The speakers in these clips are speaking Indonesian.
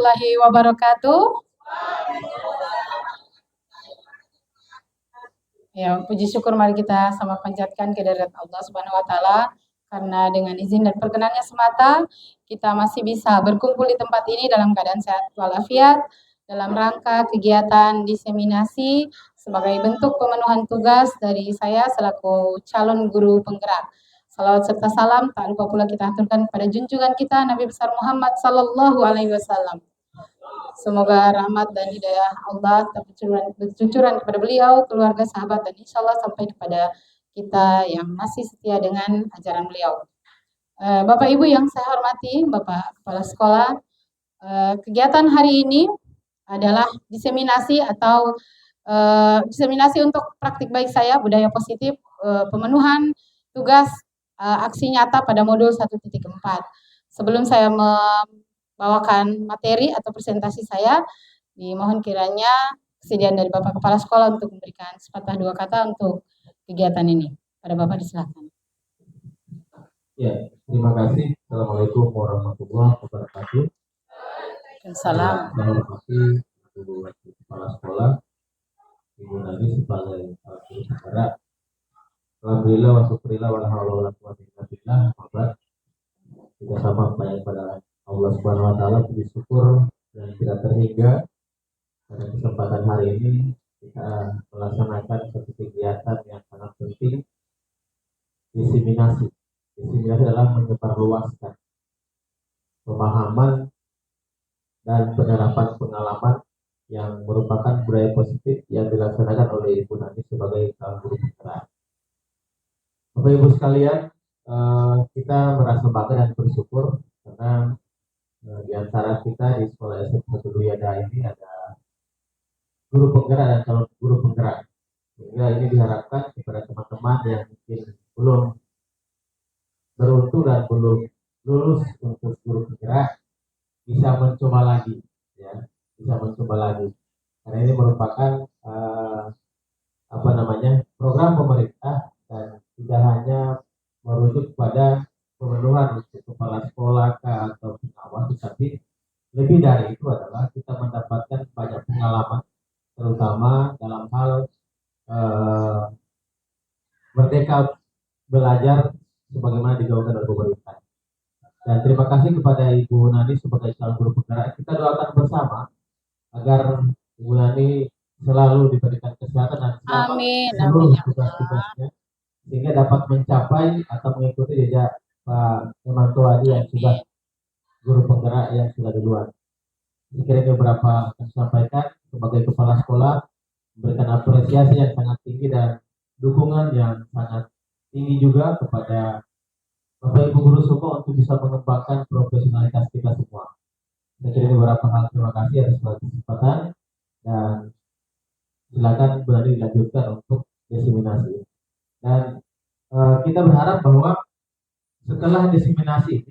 warahmatullahi wabarakatuh. Ya, puji syukur mari kita sama panjatkan kehadirat Allah Subhanahu wa taala karena dengan izin dan perkenannya semata kita masih bisa berkumpul di tempat ini dalam keadaan sehat walafiat dalam rangka kegiatan diseminasi sebagai bentuk pemenuhan tugas dari saya selaku calon guru penggerak. Salawat serta salam tak lupa pula kita aturkan pada junjungan kita Nabi besar Muhammad sallallahu alaihi wasallam. Semoga rahmat dan hidayah Allah bercucuran kepada beliau, keluarga, sahabat, dan insya Allah sampai kepada kita yang masih setia dengan ajaran beliau. Bapak Ibu yang saya hormati, Bapak Kepala Sekolah, kegiatan hari ini adalah diseminasi atau diseminasi untuk praktik baik saya, budaya positif, pemenuhan tugas aksi nyata pada modul 1.4. Sebelum saya membawakan materi atau presentasi saya, dimohon kiranya kesediaan dari Bapak Kepala Sekolah untuk memberikan sepatah dua kata untuk kegiatan ini. Pada Bapak disilakan. Ya, terima kasih. Assalamualaikum warahmatullahi wabarakatuh. Salam. Saya hormati Ibu Kepala Sekolah, Ibu Nani sebagai guru penggerak. Alhamdulillah wa syukurillah wa la haula wa la quwwata illa billah. Kita sama banyak pada Allah Subhanahu wa taala, puji syukur dan tidak terhingga pada kesempatan hari ini kita melaksanakan satu kegiatan yang sangat penting, diseminasi. Diseminasi adalah menyebarluaskan pemahaman dan penerapan pengalaman yang merupakan budaya positif yang dilaksanakan oleh Ibu Nani sebagai guru penggerak. Bapak Ibu sekalian, kita merasa bangga dan bersyukur karena di antara kita di sekolah SMP 1 Duyada ini ada guru penggerak dan calon guru penggerak. Sehingga ini diharapkan kepada teman-teman yang mungkin belum beruntung dan belum lulus untuk guru penggerak bisa mencoba lagi, ya, bisa mencoba lagi. Karena ini merupakan program pemerintah dan tidak hanya merujuk pada pemenuhan untuk kepala sekolah atau pengawas, tetapi lebih dari itu adalah kita mendapatkan banyak pengalaman, terutama dalam hal merdeka belajar sebagaimana digaungkan oleh pemerintah. Dan terima kasih kepada Ibu Nani sebagai calon guru penggerak. Kita doakan bersama agar Ibu Nani selalu diberikan kesehatan dan selamat seluruh tugas-tugasnya, sehingga dapat mencapai atau mengikuti jejak Pak Hermanto Adi yang sudah guru penggerak yang sudah duluan. Sekiranya beberapa akan sampaikan sebagai kepala sekolah, memberikan apresiasi yang sangat tinggi dan dukungan yang sangat tinggi juga kepada Bapak Ibu guru semua untuk bisa mengembangkan profesionalitas kita semua. Saya kira ini beberapa hal. Terima kasih atas kesempatan dan silakan berani dilanjutkan untuk diseminasi. Dan kita berharap bahwa setelah diseminasi,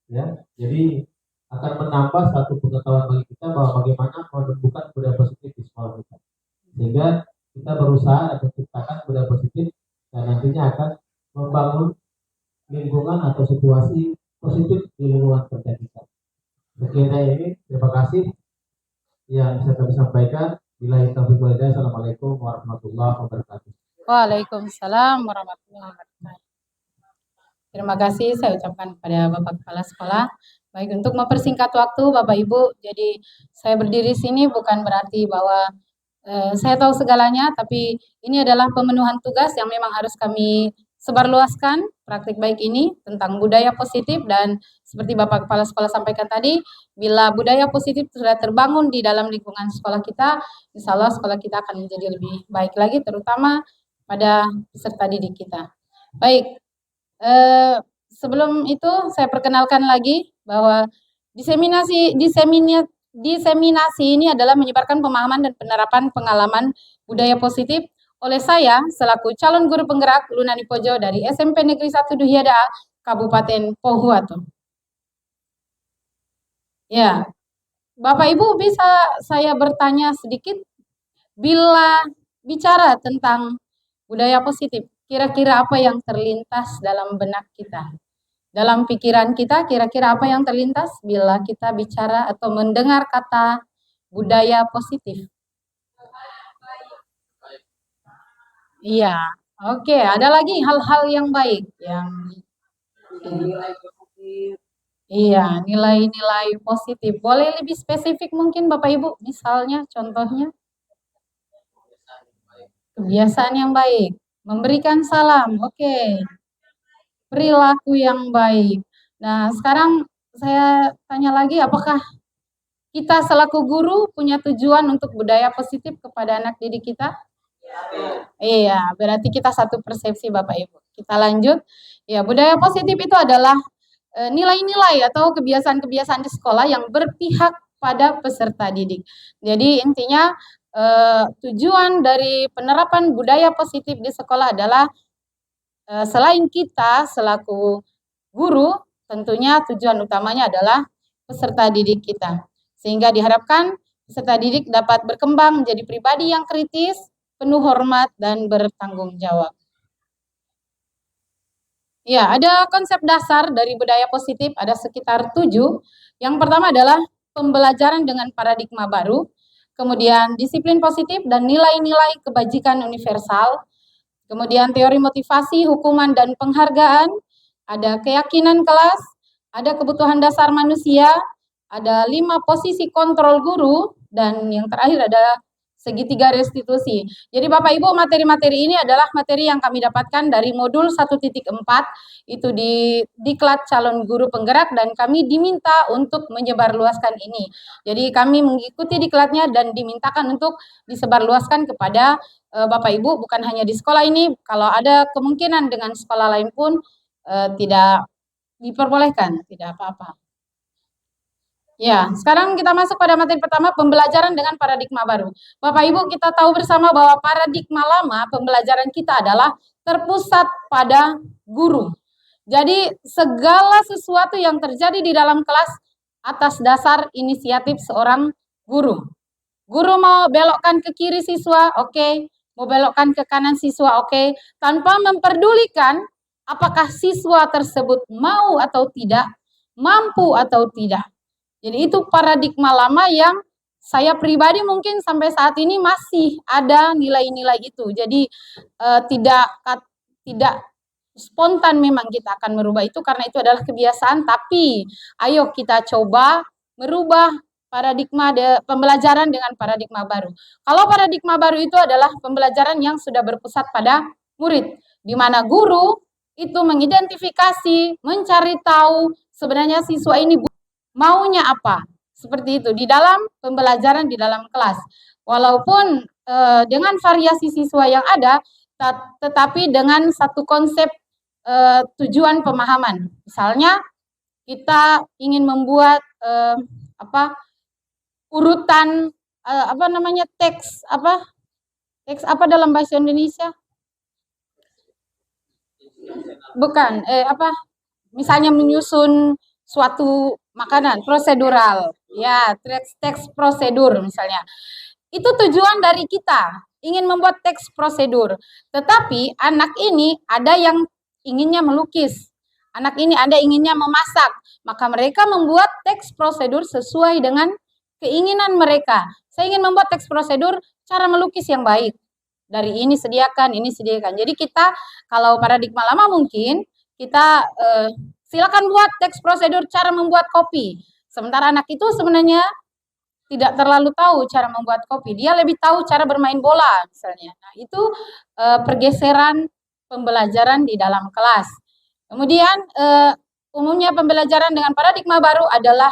ya, jadi akan menambah satu pengetahuan bagi kita bahwa bagaimana menumbuhkan budaya positif di sekolah kita, sehingga kita berusaha untuk menciptakan budaya positif dan nantinya akan membangun lingkungan atau situasi positif di lingkungan kerja kita. Sekian ini, terima kasih yang bisa kami sampaikan. Billahi taufiq wal hidayah. Assalamualaikum warahmatullahi wabarakatuh. Waalaikumsalam warahmatullahi wabarakatuh. Terima kasih saya ucapkan kepada Bapak Kepala Sekolah. Baik, untuk mempersingkat waktu Bapak Ibu, jadi saya berdiri sini bukan berarti bahwa saya tahu segalanya, tapi ini adalah pemenuhan tugas yang memang harus kami sebarluaskan praktik baik ini tentang budaya positif. Dan seperti Bapak Kepala Sekolah sampaikan tadi, bila budaya positif sudah terbangun di dalam lingkungan sekolah kita, insya Allah sekolah kita akan menjadi lebih baik lagi, terutama pada peserta didik kita. Baik, sebelum itu saya perkenalkan lagi bahwa diseminasi ini adalah menyebarkan pemahaman dan penerapan pengalaman budaya positif oleh saya selaku calon guru penggerak Lunani Pojo dari SMP Negeri 1 Duyada, Kabupaten Pohuwato. Ya, Bapak Ibu bisa saya bertanya sedikit, bila bicara tentang budaya positif, kira-kira apa yang terlintas dalam benak kita? Dalam pikiran kita, kira-kira apa yang terlintas bila kita bicara atau mendengar kata budaya positif? Iya, oke. Ada lagi hal-hal yang baik yang nilai positif. iya, nilai-nilai positif. Boleh lebih spesifik mungkin Bapak Ibu, misalnya contohnya? Kebiasaan yang baik, memberikan salam, oke. Perilaku yang baik. Nah, sekarang saya tanya lagi, apakah kita selaku guru punya tujuan untuk budaya positif kepada anak didik kita? Iya, berarti kita satu persepsi Bapak Ibu. Kita lanjut. Ya, budaya positif itu adalah nilai-nilai atau kebiasaan-kebiasaan di sekolah yang berpihak pada peserta didik. Jadi intinya tujuan dari penerapan budaya positif di sekolah adalah selain kita selaku guru, tentunya tujuan utamanya adalah peserta didik kita. Sehingga diharapkan peserta didik dapat berkembang menjadi pribadi yang kritis, penuh hormat, dan bertanggung jawab. Ya, ada konsep dasar dari budaya positif, ada sekitar 7. Yang pertama adalah pembelajaran dengan paradigma baru, kemudian disiplin positif dan nilai-nilai kebajikan universal, kemudian teori motivasi, hukuman, dan penghargaan, ada keyakinan kelas, ada kebutuhan dasar manusia, ada 5 posisi kontrol guru, dan yang terakhir ada segitiga restitusi. Jadi Bapak Ibu, materi-materi ini adalah materi yang kami dapatkan dari modul 1.4 itu di diklat calon guru penggerak, dan kami diminta untuk menyebarluaskan ini. Jadi kami mengikuti diklatnya dan dimintakan untuk disebarluaskan kepada Bapak Ibu, bukan hanya di sekolah ini, kalau ada kemungkinan dengan sekolah lain pun tidak diperbolehkan, tidak apa-apa. Ya, sekarang kita masuk pada materi pertama, pembelajaran dengan paradigma baru. Bapak Ibu, kita tahu bersama bahwa paradigma lama pembelajaran kita adalah terpusat pada guru. Jadi segala sesuatu yang terjadi di dalam kelas atas dasar inisiatif seorang guru. Guru mau belokkan ke kiri siswa, oke. Mau belokkan ke kanan siswa, oke. Tanpa memperdulikan apakah siswa tersebut mau atau tidak, mampu atau tidak. Jadi itu paradigma lama yang saya pribadi mungkin sampai saat ini masih ada nilai-nilai itu. Jadi tidak spontan memang kita akan merubah itu karena itu adalah kebiasaan, tapi ayo kita coba merubah paradigma pembelajaran dengan paradigma baru. Kalau paradigma baru itu adalah pembelajaran yang sudah berpusat pada murid, di mana guru itu mengidentifikasi, mencari tahu sebenarnya siswa ini maunya apa, seperti itu di dalam pembelajaran di dalam kelas. Walaupun dengan variasi siswa yang ada, tetapi dengan satu konsep tujuan pemahaman. Misalnya kita ingin membuat urutan teks apa dalam bahasa Indonesia? Bukan, misalnya menyusun suatu makanan, prosedural, ya, teks prosedur misalnya. Itu tujuan dari kita, ingin membuat teks prosedur. Tetapi anak ini ada yang inginnya melukis, anak ini ada inginnya memasak, maka mereka membuat teks prosedur sesuai dengan keinginan mereka. Saya ingin membuat teks prosedur cara melukis yang baik. Dari ini sediakan, ini sediakan. Jadi kita kalau paradigma lama mungkin kita silakan buat teks prosedur cara membuat kopi. Sementara anak itu sebenarnya tidak terlalu tahu cara membuat kopi. Dia lebih tahu cara bermain bola misalnya. Nah, itu pergeseran pembelajaran di dalam kelas. Kemudian umumnya pembelajaran dengan paradigma baru adalah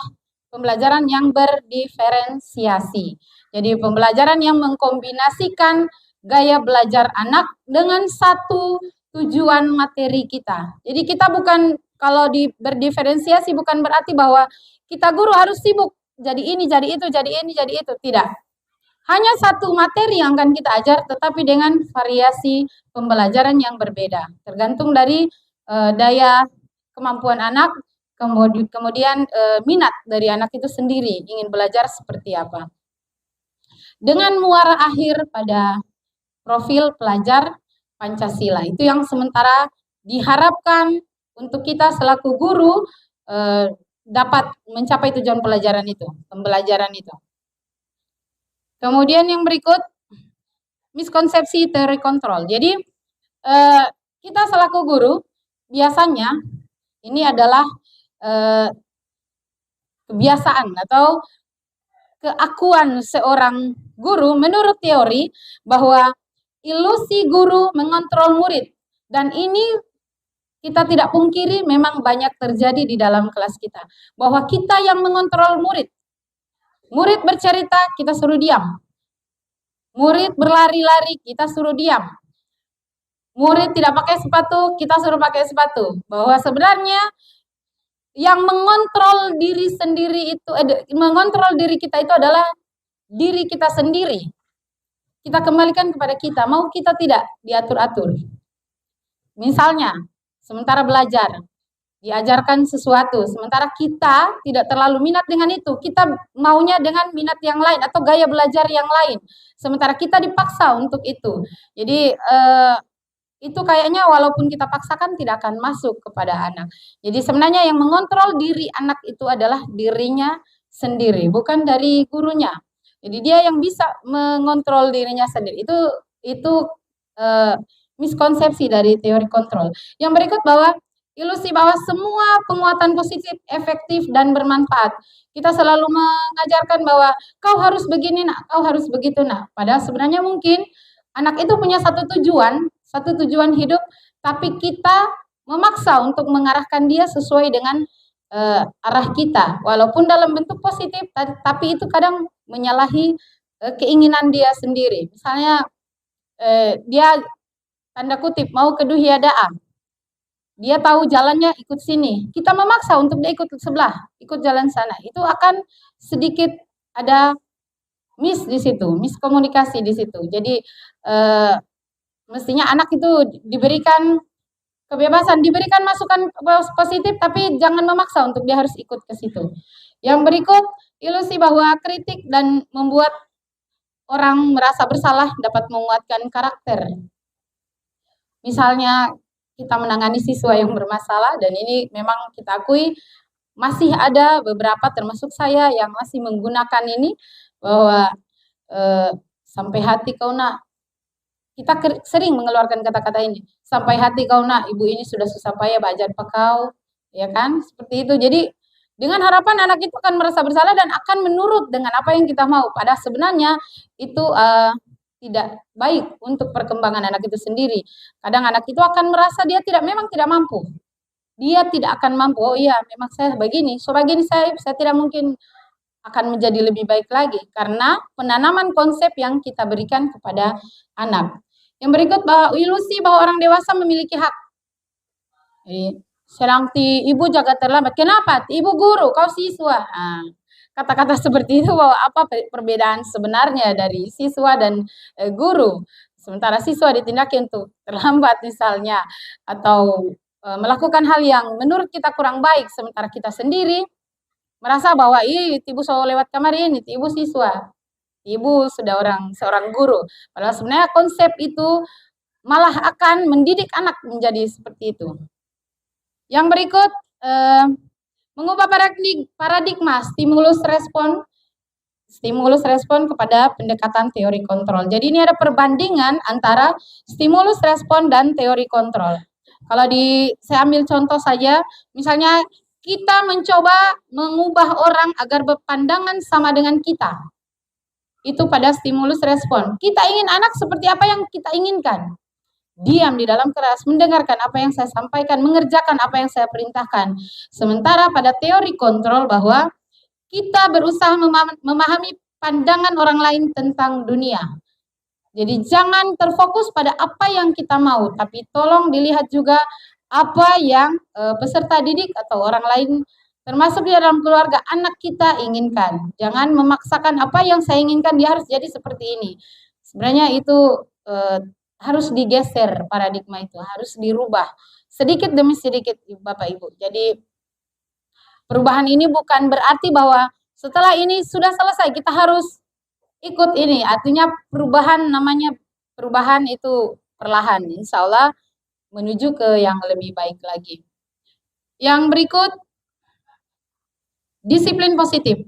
pembelajaran yang berdiferensiasi. Jadi pembelajaran yang mengkombinasikan gaya belajar anak dengan satu tujuan materi kita. Jadi kita bukan, kalau berdiferensiasi bukan berarti bahwa kita guru harus sibuk jadi ini, jadi itu, jadi ini, jadi itu. Tidak. Hanya satu materi yang akan kita ajar, tetapi dengan variasi pembelajaran yang berbeda. Tergantung dari daya kemampuan anak, kemudian minat dari anak itu sendiri, ingin belajar seperti apa. Dengan muara akhir pada profil pelajar Pancasila. Itu yang sementara diharapkan untuk kita selaku guru dapat mencapai tujuan pembelajaran itu. Kemudian yang berikut, miskonsepsi teori kontrol. Jadi kita selaku guru biasanya ini adalah kebiasaan atau keakuan seorang guru menurut teori bahwa ilusi guru mengontrol murid, dan ini kita tidak pungkiri memang banyak terjadi di dalam kelas kita, bahwa kita yang mengontrol murid. Murid bercerita, kita suruh diam. Murid berlari-lari, kita suruh diam. Murid tidak pakai sepatu, kita suruh pakai sepatu. Bahwa sebenarnya yang mengontrol diri sendiri itu, mengontrol diri kita itu adalah diri kita sendiri. Kita kembalikan kepada kita, mau kita tidak diatur-atur. Misalnya, sementara belajar, diajarkan sesuatu, sementara kita tidak terlalu minat dengan itu, kita maunya dengan minat yang lain atau gaya belajar yang lain, sementara kita dipaksa untuk itu. Jadi itu kayaknya walaupun kita paksakan tidak akan masuk kepada anak. Jadi sebenarnya yang mengontrol diri anak itu adalah dirinya sendiri, bukan dari gurunya. Jadi dia yang bisa mengontrol dirinya sendiri. Itu miskonsepsi dari teori kontrol. Yang berikut bahwa ilusi bahwa semua penguatan positif efektif dan bermanfaat. Kita selalu mengajarkan bahwa kau harus begini nak, kau harus begitu nak. Padahal sebenarnya mungkin anak itu punya satu tujuan hidup, tapi kita memaksa untuk mengarahkan dia sesuai dengan arah kita, walaupun dalam bentuk positif, tapi itu kadang menyalahi keinginan dia sendiri. Misalnya dia tanda kutip mau ke Duhiadaa, dia tahu jalannya ikut sini, kita memaksa untuk dia ikut sebelah, ikut jalan sana, itu akan sedikit ada miskomunikasi di situ. Jadi mestinya anak itu diberikan kebebasan, diberikan masukan positif, tapi jangan memaksa untuk dia harus ikut ke situ. Yang berikut, ilusi bahwa kritik dan membuat orang merasa bersalah dapat menguatkan karakter. Misalnya kita menangani siswa yang bermasalah, dan ini memang kita akui masih ada beberapa termasuk saya yang masih menggunakan ini, bahwa sampai hati kau nak. Kita sering mengeluarkan kata-kata ini, sampai hati kau nak, ibu ini sudah susah payah belajar kau, ya kan, seperti itu. Jadi dengan harapan anak itu akan merasa bersalah dan akan menurut dengan apa yang kita mau. Padahal sebenarnya itu tidak baik untuk perkembangan anak itu sendiri. Kadang anak itu akan merasa dia memang tidak mampu. Dia tidak akan mampu. Oh iya, memang saya begini, saya tidak mungkin akan menjadi lebih baik lagi karena penanaman konsep yang kita berikan kepada anak. Yang berikut bahwa ilusi bahwa orang dewasa memiliki hak. Sedang ibu jaga terlambat. Kenapa? Ibu guru, kau siswa. Kata-kata seperti itu bahwa apa perbedaan sebenarnya dari siswa dan guru. Sementara siswa ditindaki untuk terlambat misalnya atau melakukan hal yang menurut kita kurang baik, sementara kita sendiri merasa bahwa ibu selalu lewat kamar ini, ibu siswa. Ibu sudah seorang guru. Padahal sebenarnya konsep itu malah akan mendidik anak menjadi seperti itu. Yang berikut, mengubah paradigma stimulus respon kepada pendekatan teori kontrol. Jadi ini ada perbandingan antara stimulus respon dan teori kontrol. Kalau saya ambil contoh saja, misalnya kita mencoba mengubah orang agar berpandangan sama dengan kita. Itu pada stimulus respon. Kita ingin anak seperti apa yang kita inginkan. Diam di dalam kelas, mendengarkan apa yang saya sampaikan, mengerjakan apa yang saya perintahkan. Sementara pada teori kontrol bahwa kita berusaha memahami pandangan orang lain tentang dunia. Jadi jangan terfokus pada apa yang kita mau, tapi tolong dilihat juga apa yang peserta didik atau orang lain termasuk di dalam keluarga anak kita inginkan. Jangan memaksakan apa yang saya inginkan dia harus jadi seperti ini. Sebenarnya itu harus digeser paradigma itu, harus dirubah sedikit demi sedikit Bapak Ibu. Jadi perubahan ini bukan berarti bahwa setelah ini sudah selesai kita harus ikut ini. Artinya perubahan itu perlahan, insya Allah menuju ke yang lebih baik lagi. Yang berikut, disiplin positif.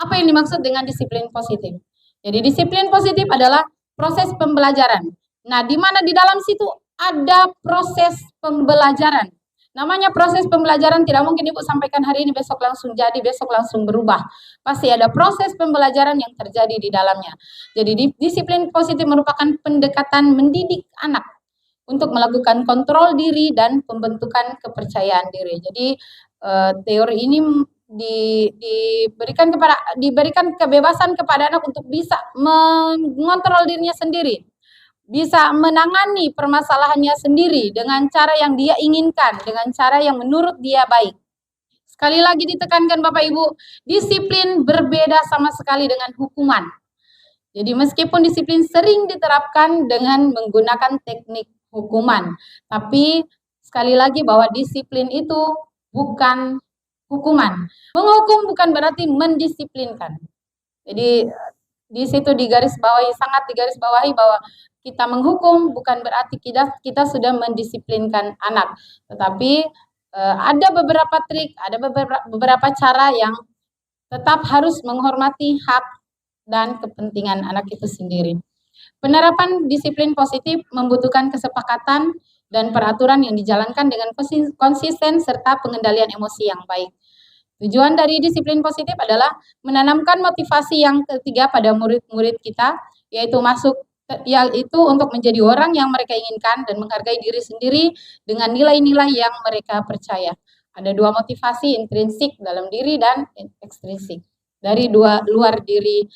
Apa yang dimaksud dengan disiplin positif? Jadi disiplin positif adalah proses pembelajaran. Nah, di mana di dalam situ ada proses pembelajaran. Namanya proses pembelajaran tidak mungkin Ibu sampaikan hari ini, besok langsung jadi, besok langsung berubah. Pasti ada proses pembelajaran yang terjadi di dalamnya. Jadi disiplin positif merupakan pendekatan mendidik anak untuk melakukan kontrol diri dan pembentukan kepercayaan diri. Jadi teori ini diberikan kebebasan kepada anak untuk bisa mengontrol dirinya sendiri, bisa menangani permasalahannya sendiri dengan cara yang dia inginkan, dengan cara yang menurut dia baik. Sekali lagi ditekankan Bapak Ibu, disiplin berbeda sama sekali dengan hukuman. Jadi meskipun disiplin sering diterapkan dengan menggunakan teknik hukuman, tapi sekali lagi bahwa disiplin itu bukan hukuman. Menghukum bukan berarti mendisiplinkan. Jadi di situ sangat digarisbawahi bahwa kita menghukum bukan berarti kita sudah mendisiplinkan anak, tetapi ada beberapa trik, ada beberapa cara yang tetap harus menghormati hak dan kepentingan anak itu sendiri. Penerapan disiplin positif membutuhkan kesepakatan dan peraturan yang dijalankan dengan konsisten serta pengendalian emosi yang baik. Tujuan dari disiplin positif adalah menanamkan motivasi yang ketiga pada murid-murid kita, yaitu untuk menjadi orang yang mereka inginkan dan menghargai diri sendiri dengan nilai-nilai yang mereka percaya. Ada dua motivasi, intrinsik dalam diri dan ekstrinsik, dari luar diri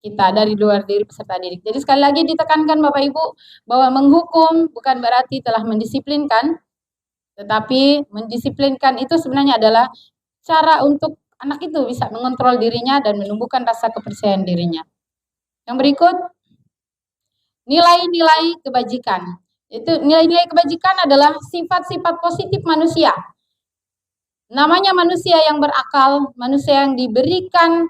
kita, dari luar diri peserta didik. Jadi sekali lagi ditekankan Bapak Ibu bahwa menghukum bukan berarti telah mendisiplinkan, tetapi mendisiplinkan itu sebenarnya adalah cara untuk anak itu bisa mengontrol dirinya dan menumbuhkan rasa kepercayaan dirinya. Yang berikut, nilai-nilai kebajikan. Itu nilai-nilai kebajikan adalah sifat-sifat positif manusia. Namanya manusia yang berakal, manusia yang diberikan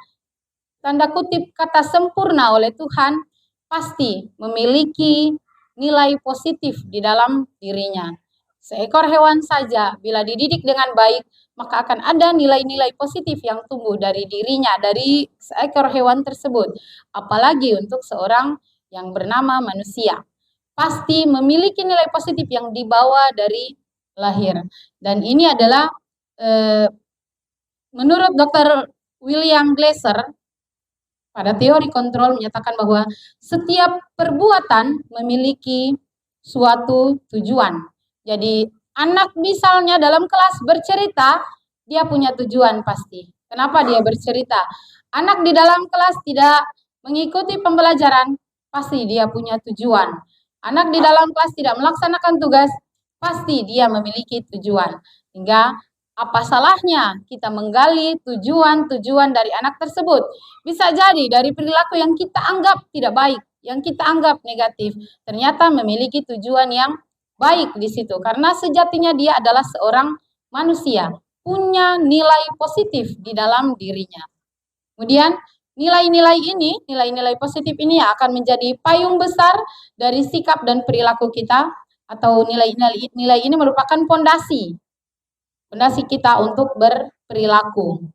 tanda kutip kata sempurna oleh Tuhan, pasti memiliki nilai positif di dalam dirinya. Seekor hewan saja bila dididik dengan baik, maka akan ada nilai-nilai positif yang tumbuh dari dirinya, dari seekor hewan tersebut. Apalagi untuk seorang yang bernama manusia. Pasti memiliki nilai positif yang dibawa dari lahir. Dan ini adalah menurut Dr. William Glasser, pada teori kontrol menyatakan bahwa setiap perbuatan memiliki suatu tujuan. Jadi anak misalnya dalam kelas bercerita, dia punya tujuan pasti. Kenapa dia bercerita? Anak di dalam kelas tidak mengikuti pembelajaran, pasti dia punya tujuan. Anak di dalam kelas tidak melaksanakan tugas, pasti dia memiliki tujuan. Hingga apa salahnya kita menggali tujuan-tujuan dari anak tersebut? Bisa jadi dari perilaku yang kita anggap tidak baik, yang kita anggap negatif, ternyata memiliki tujuan yang baik di situ. Karena sejatinya dia adalah seorang manusia, punya nilai positif di dalam dirinya. Kemudian nilai-nilai positif ini akan menjadi payung besar dari sikap dan perilaku kita, atau nilai ini merupakan fondasi kita untuk berperilaku.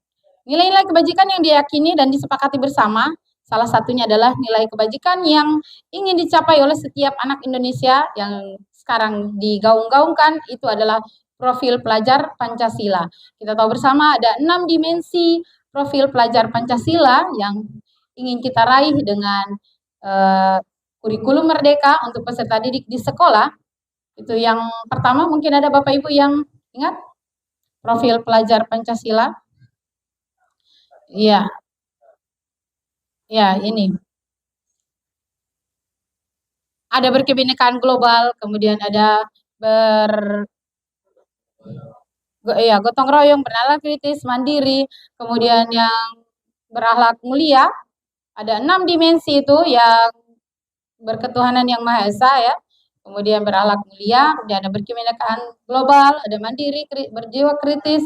Nilai-nilai kebajikan yang diyakini dan disepakati bersama, salah satunya adalah nilai kebajikan yang ingin dicapai oleh setiap anak Indonesia yang sekarang digaung-gaungkan, itu adalah profil pelajar Pancasila. Kita tahu bersama ada 6 dimensi profil pelajar Pancasila yang ingin kita raih dengan kurikulum merdeka untuk peserta didik di sekolah. Itu yang pertama, mungkin ada Bapak Ibu yang ingat? Profil pelajar Pancasila. Iya. Ya, ini. Ada berkebinekaan global, kemudian ada gotong royong, bernalar kritis, mandiri, kemudian yang berakhlak mulia. Ada 6 dimensi itu yang berketuhanan yang Maha Esa ya. Kemudian berakhlak mulia, kemudian ada berkebinekaan global, ada mandiri, berjiwa kritis,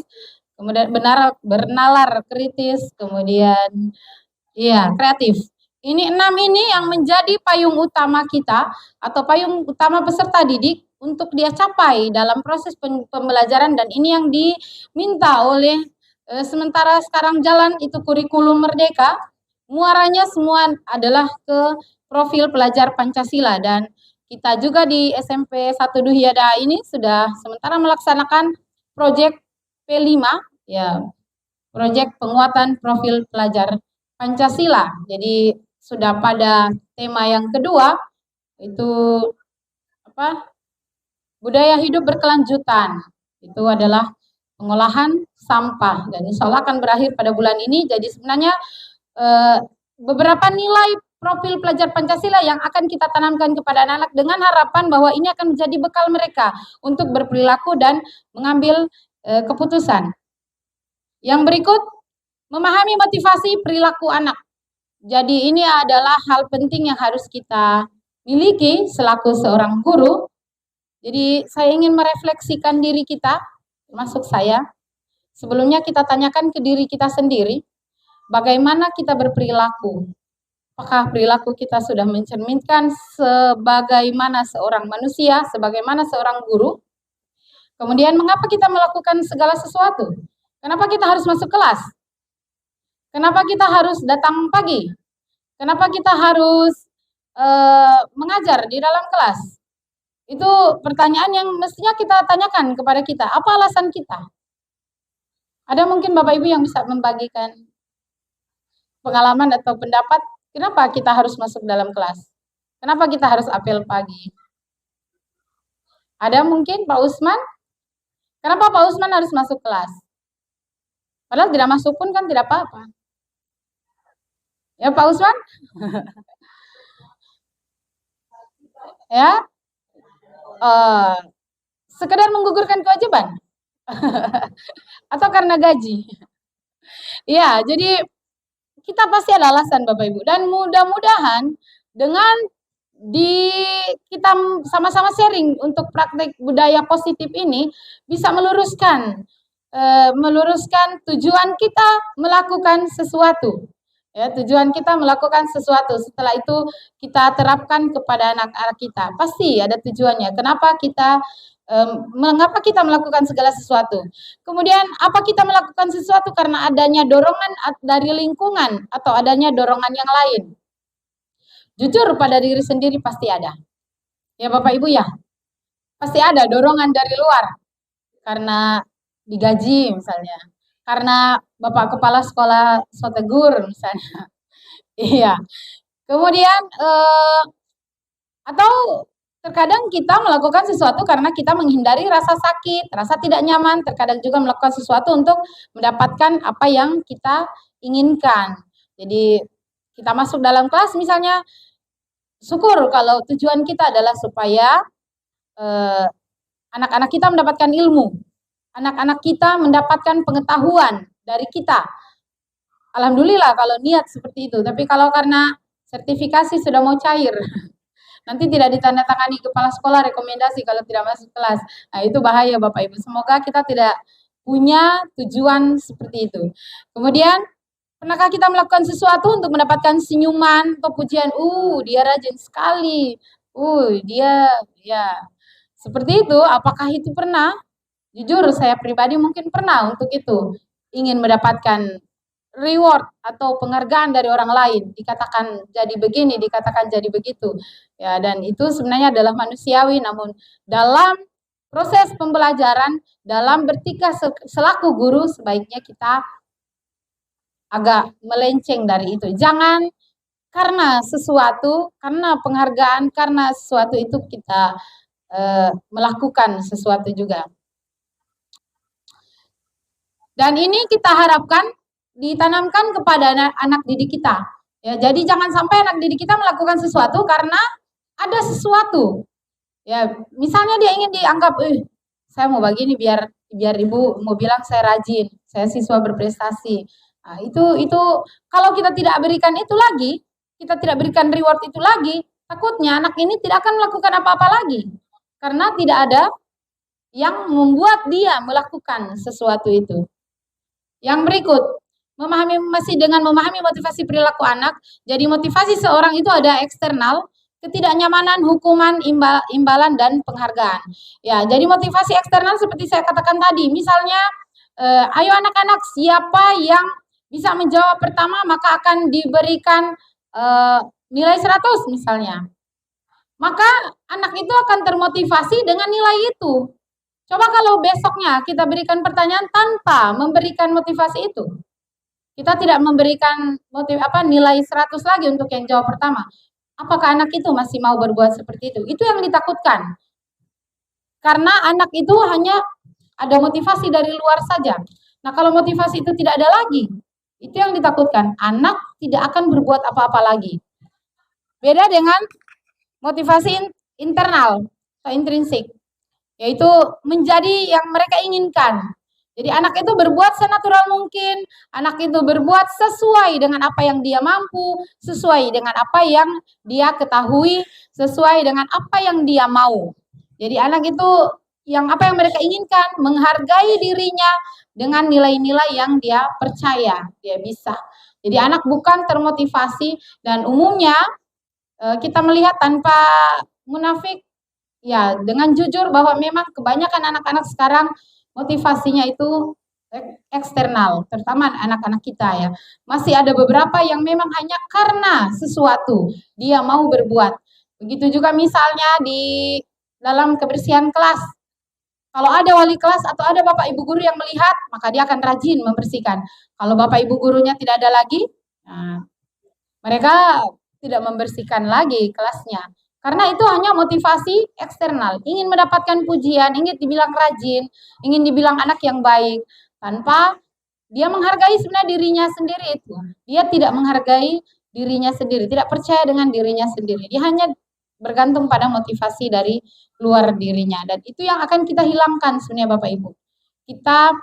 kemudian bernalar kritis, kemudian ya kreatif. Ini 6 ini yang menjadi payung utama kita atau payung utama peserta didik untuk dia capai dalam proses pembelajaran, dan ini yang diminta oleh sementara sekarang jalan itu kurikulum merdeka, muaranya semua adalah ke profil pelajar Pancasila. Dan kita juga di SMP 1 Duhiada ini sudah sementara melaksanakan proyek P5, ya, proyek penguatan profil pelajar Pancasila. Jadi sudah pada tema yang kedua, itu apa? Budaya hidup berkelanjutan. Itu adalah pengolahan sampah, dan insya Allah akan berakhir pada bulan ini. Jadi sebenarnya beberapa nilai profil pelajar Pancasila yang akan kita tanamkan kepada anak-anak dengan harapan bahwa ini akan menjadi bekal mereka untuk berperilaku dan mengambil keputusan. Yang berikut, memahami motivasi perilaku anak. Jadi ini adalah hal penting yang harus kita miliki selaku seorang guru. Jadi saya ingin merefleksikan diri kita, termasuk saya. Sebelumnya kita tanyakan ke diri kita sendiri, bagaimana kita berperilaku. Apakah perilaku kita sudah mencerminkan sebagaimana seorang manusia, sebagaimana seorang guru? Kemudian mengapa kita melakukan segala sesuatu? Kenapa kita harus masuk kelas? Kenapa kita harus datang pagi? Kenapa kita harus mengajar di dalam kelas? Itu pertanyaan yang mestinya kita tanyakan kepada kita. Apa alasan kita? Ada mungkin Bapak Ibu yang bisa membagikan pengalaman atau pendapat, kenapa kita harus masuk dalam kelas? Kenapa kita harus apel pagi? Ada mungkin Pak Usman? Kenapa Pak Usman harus masuk kelas? Padahal tidak masuk pun kan tidak apa-apa. Ya Pak Usman? Ya, sekedar menggugurkan kewajiban atau karena gaji. Ya, jadi kita pasti ada alasan Bapak Ibu, dan mudah-mudahan dengan kita sama-sama sharing untuk praktek budaya positif ini bisa meluruskan tujuan kita melakukan sesuatu. Ya, tujuan kita melakukan sesuatu, setelah itu kita terapkan kepada anak-anak kita. Pasti ada tujuannya. Mengapa kita melakukan segala sesuatu? Kemudian, apa kita melakukan sesuatu karena adanya dorongan dari lingkungan atau adanya dorongan yang lain? Jujur pada diri sendiri pasti ada. Ya Bapak Ibu ya, pasti ada dorongan dari luar. Karena digaji misalnya. Karena Bapak Kepala Sekolah so tegur misalnya. Iya. Kemudian atau terkadang kita melakukan sesuatu karena kita menghindari rasa sakit, rasa tidak nyaman. Terkadang juga melakukan sesuatu untuk mendapatkan apa yang kita inginkan. Jadi kita masuk dalam kelas misalnya, syukur kalau tujuan kita adalah supaya anak-anak kita mendapatkan ilmu. Anak-anak kita mendapatkan pengetahuan dari kita. Alhamdulillah kalau niat seperti itu. Tapi kalau karena sertifikasi sudah mau cair, nanti tidak ditandatangani kepala sekolah rekomendasi kalau tidak masuk kelas. Nah itu bahaya Bapak Ibu. Semoga kita tidak punya tujuan seperti itu. Kemudian, pernahkah kita melakukan sesuatu untuk mendapatkan senyuman atau pujian? Dia rajin sekali. Dia, ya. Seperti itu, apakah itu pernah? Jujur, saya pribadi mungkin pernah untuk itu. Ingin mendapatkan reward atau penghargaan dari orang lain. Dikatakan jadi begini, dikatakan jadi begitu. Ya, dan itu sebenarnya adalah manusiawi, namun dalam proses pembelajaran, dalam bertikah selaku guru, sebaiknya kita agak melenceng dari itu. Jangan karena sesuatu, karena penghargaan, karena sesuatu itu kita melakukan sesuatu juga. Dan ini kita harapkan ditanamkan kepada anak didik kita. Ya, jadi jangan sampai anak didik kita melakukan sesuatu karena ada sesuatu. Ya, misalnya dia ingin dianggap, saya mau begini biar ibu mau bilang saya rajin, saya siswa berprestasi. Nah, itu kalau kita tidak berikan itu lagi, kita tidak berikan reward itu lagi, takutnya anak ini tidak akan melakukan apa-apa lagi. Karena tidak ada yang membuat dia melakukan sesuatu itu. Yang berikut, masih dengan memahami motivasi perilaku anak. Jadi motivasi seorang itu ada eksternal. ketidaknyamanan, hukuman, imbalan, dan penghargaan. Ya, jadi motivasi eksternal seperti saya katakan tadi, misalnya, ayo anak-anak, siapa yang bisa menjawab pertama maka akan diberikan nilai 100 misalnya. Maka anak itu akan termotivasi dengan nilai itu. Coba kalau besoknya kita berikan pertanyaan tanpa memberikan motivasi itu. Kita tidak memberikan nilai 100 lagi untuk yang jawab pertama. Apakah anak itu masih mau berbuat seperti itu? Itu yang ditakutkan. Karena anak itu hanya ada motivasi dari luar saja. Nah, kalau motivasi itu tidak ada lagi, itu yang ditakutkan. Anak tidak akan berbuat apa-apa lagi. Beda dengan motivasi internal atau intrinsik, yaitu menjadi yang mereka inginkan. Jadi anak itu berbuat senatural mungkin, anak itu berbuat sesuai dengan apa yang dia mampu, sesuai dengan apa yang dia ketahui, sesuai dengan apa yang dia mau. Jadi anak itu yang apa yang mereka inginkan, menghargai dirinya dengan nilai-nilai yang dia percaya, dia bisa. Jadi anak bukan termotivasi, dan umumnya kita melihat tanpa munafik, ya dengan jujur bahwa memang kebanyakan anak-anak sekarang motivasinya itu eksternal, terutama anak-anak kita ya. Masih ada beberapa yang memang hanya karena sesuatu dia mau berbuat. Begitu juga misalnya di dalam kebersihan kelas. Kalau ada wali kelas atau ada bapak ibu guru yang melihat, maka dia akan rajin membersihkan. Kalau bapak ibu gurunya tidak ada lagi, nah, mereka tidak membersihkan lagi kelasnya. Karena itu hanya motivasi eksternal, ingin mendapatkan pujian, ingin dibilang rajin, ingin dibilang anak yang baik, tanpa dia menghargai sebenarnya dirinya sendiri itu. Dia tidak menghargai dirinya sendiri, tidak percaya dengan dirinya sendiri. Dia hanya bergantung pada motivasi dari luar dirinya. Dan itu yang akan kita hilangkan sebenarnya Bapak Ibu. Kita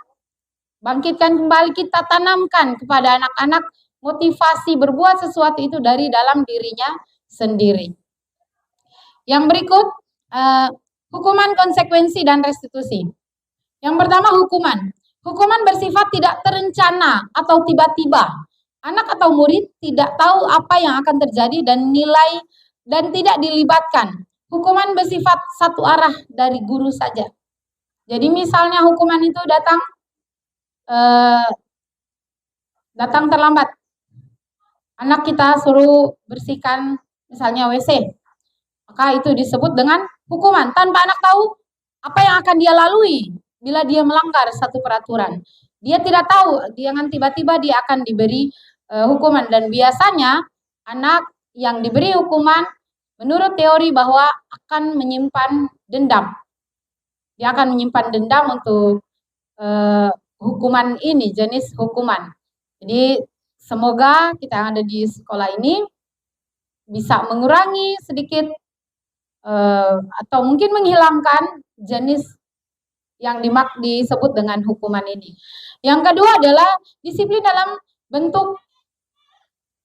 bangkitkan kembali, kita tanamkan kepada anak-anak motivasi berbuat sesuatu itu dari dalam dirinya sendiri. Yang berikut, hukuman, konsekuensi, dan restitusi. Yang pertama, hukuman. Hukuman bersifat tidak terencana atau tiba-tiba. Anak atau murid tidak tahu apa yang akan terjadi dan nilai dan tidak dilibatkan. Hukuman bersifat satu arah dari guru saja. Jadi misalnya hukuman itu datang terlambat. Anak kita suruh bersihkan misalnya WC. Maka itu disebut dengan hukuman tanpa anak tahu apa yang akan dia lalui bila dia melanggar satu peraturan. Dia tidak tahu, dengan tiba-tiba dia akan diberi hukuman. Dan biasanya anak yang diberi hukuman menurut teori bahwa akan menyimpan dendam. Dia akan menyimpan dendam untuk hukuman ini, jenis hukuman. Jadi semoga kita yang ada di sekolah ini bisa mengurangi sedikit atau mungkin menghilangkan jenis yang disebut dengan hukuman ini. Yang kedua adalah disiplin dalam bentuk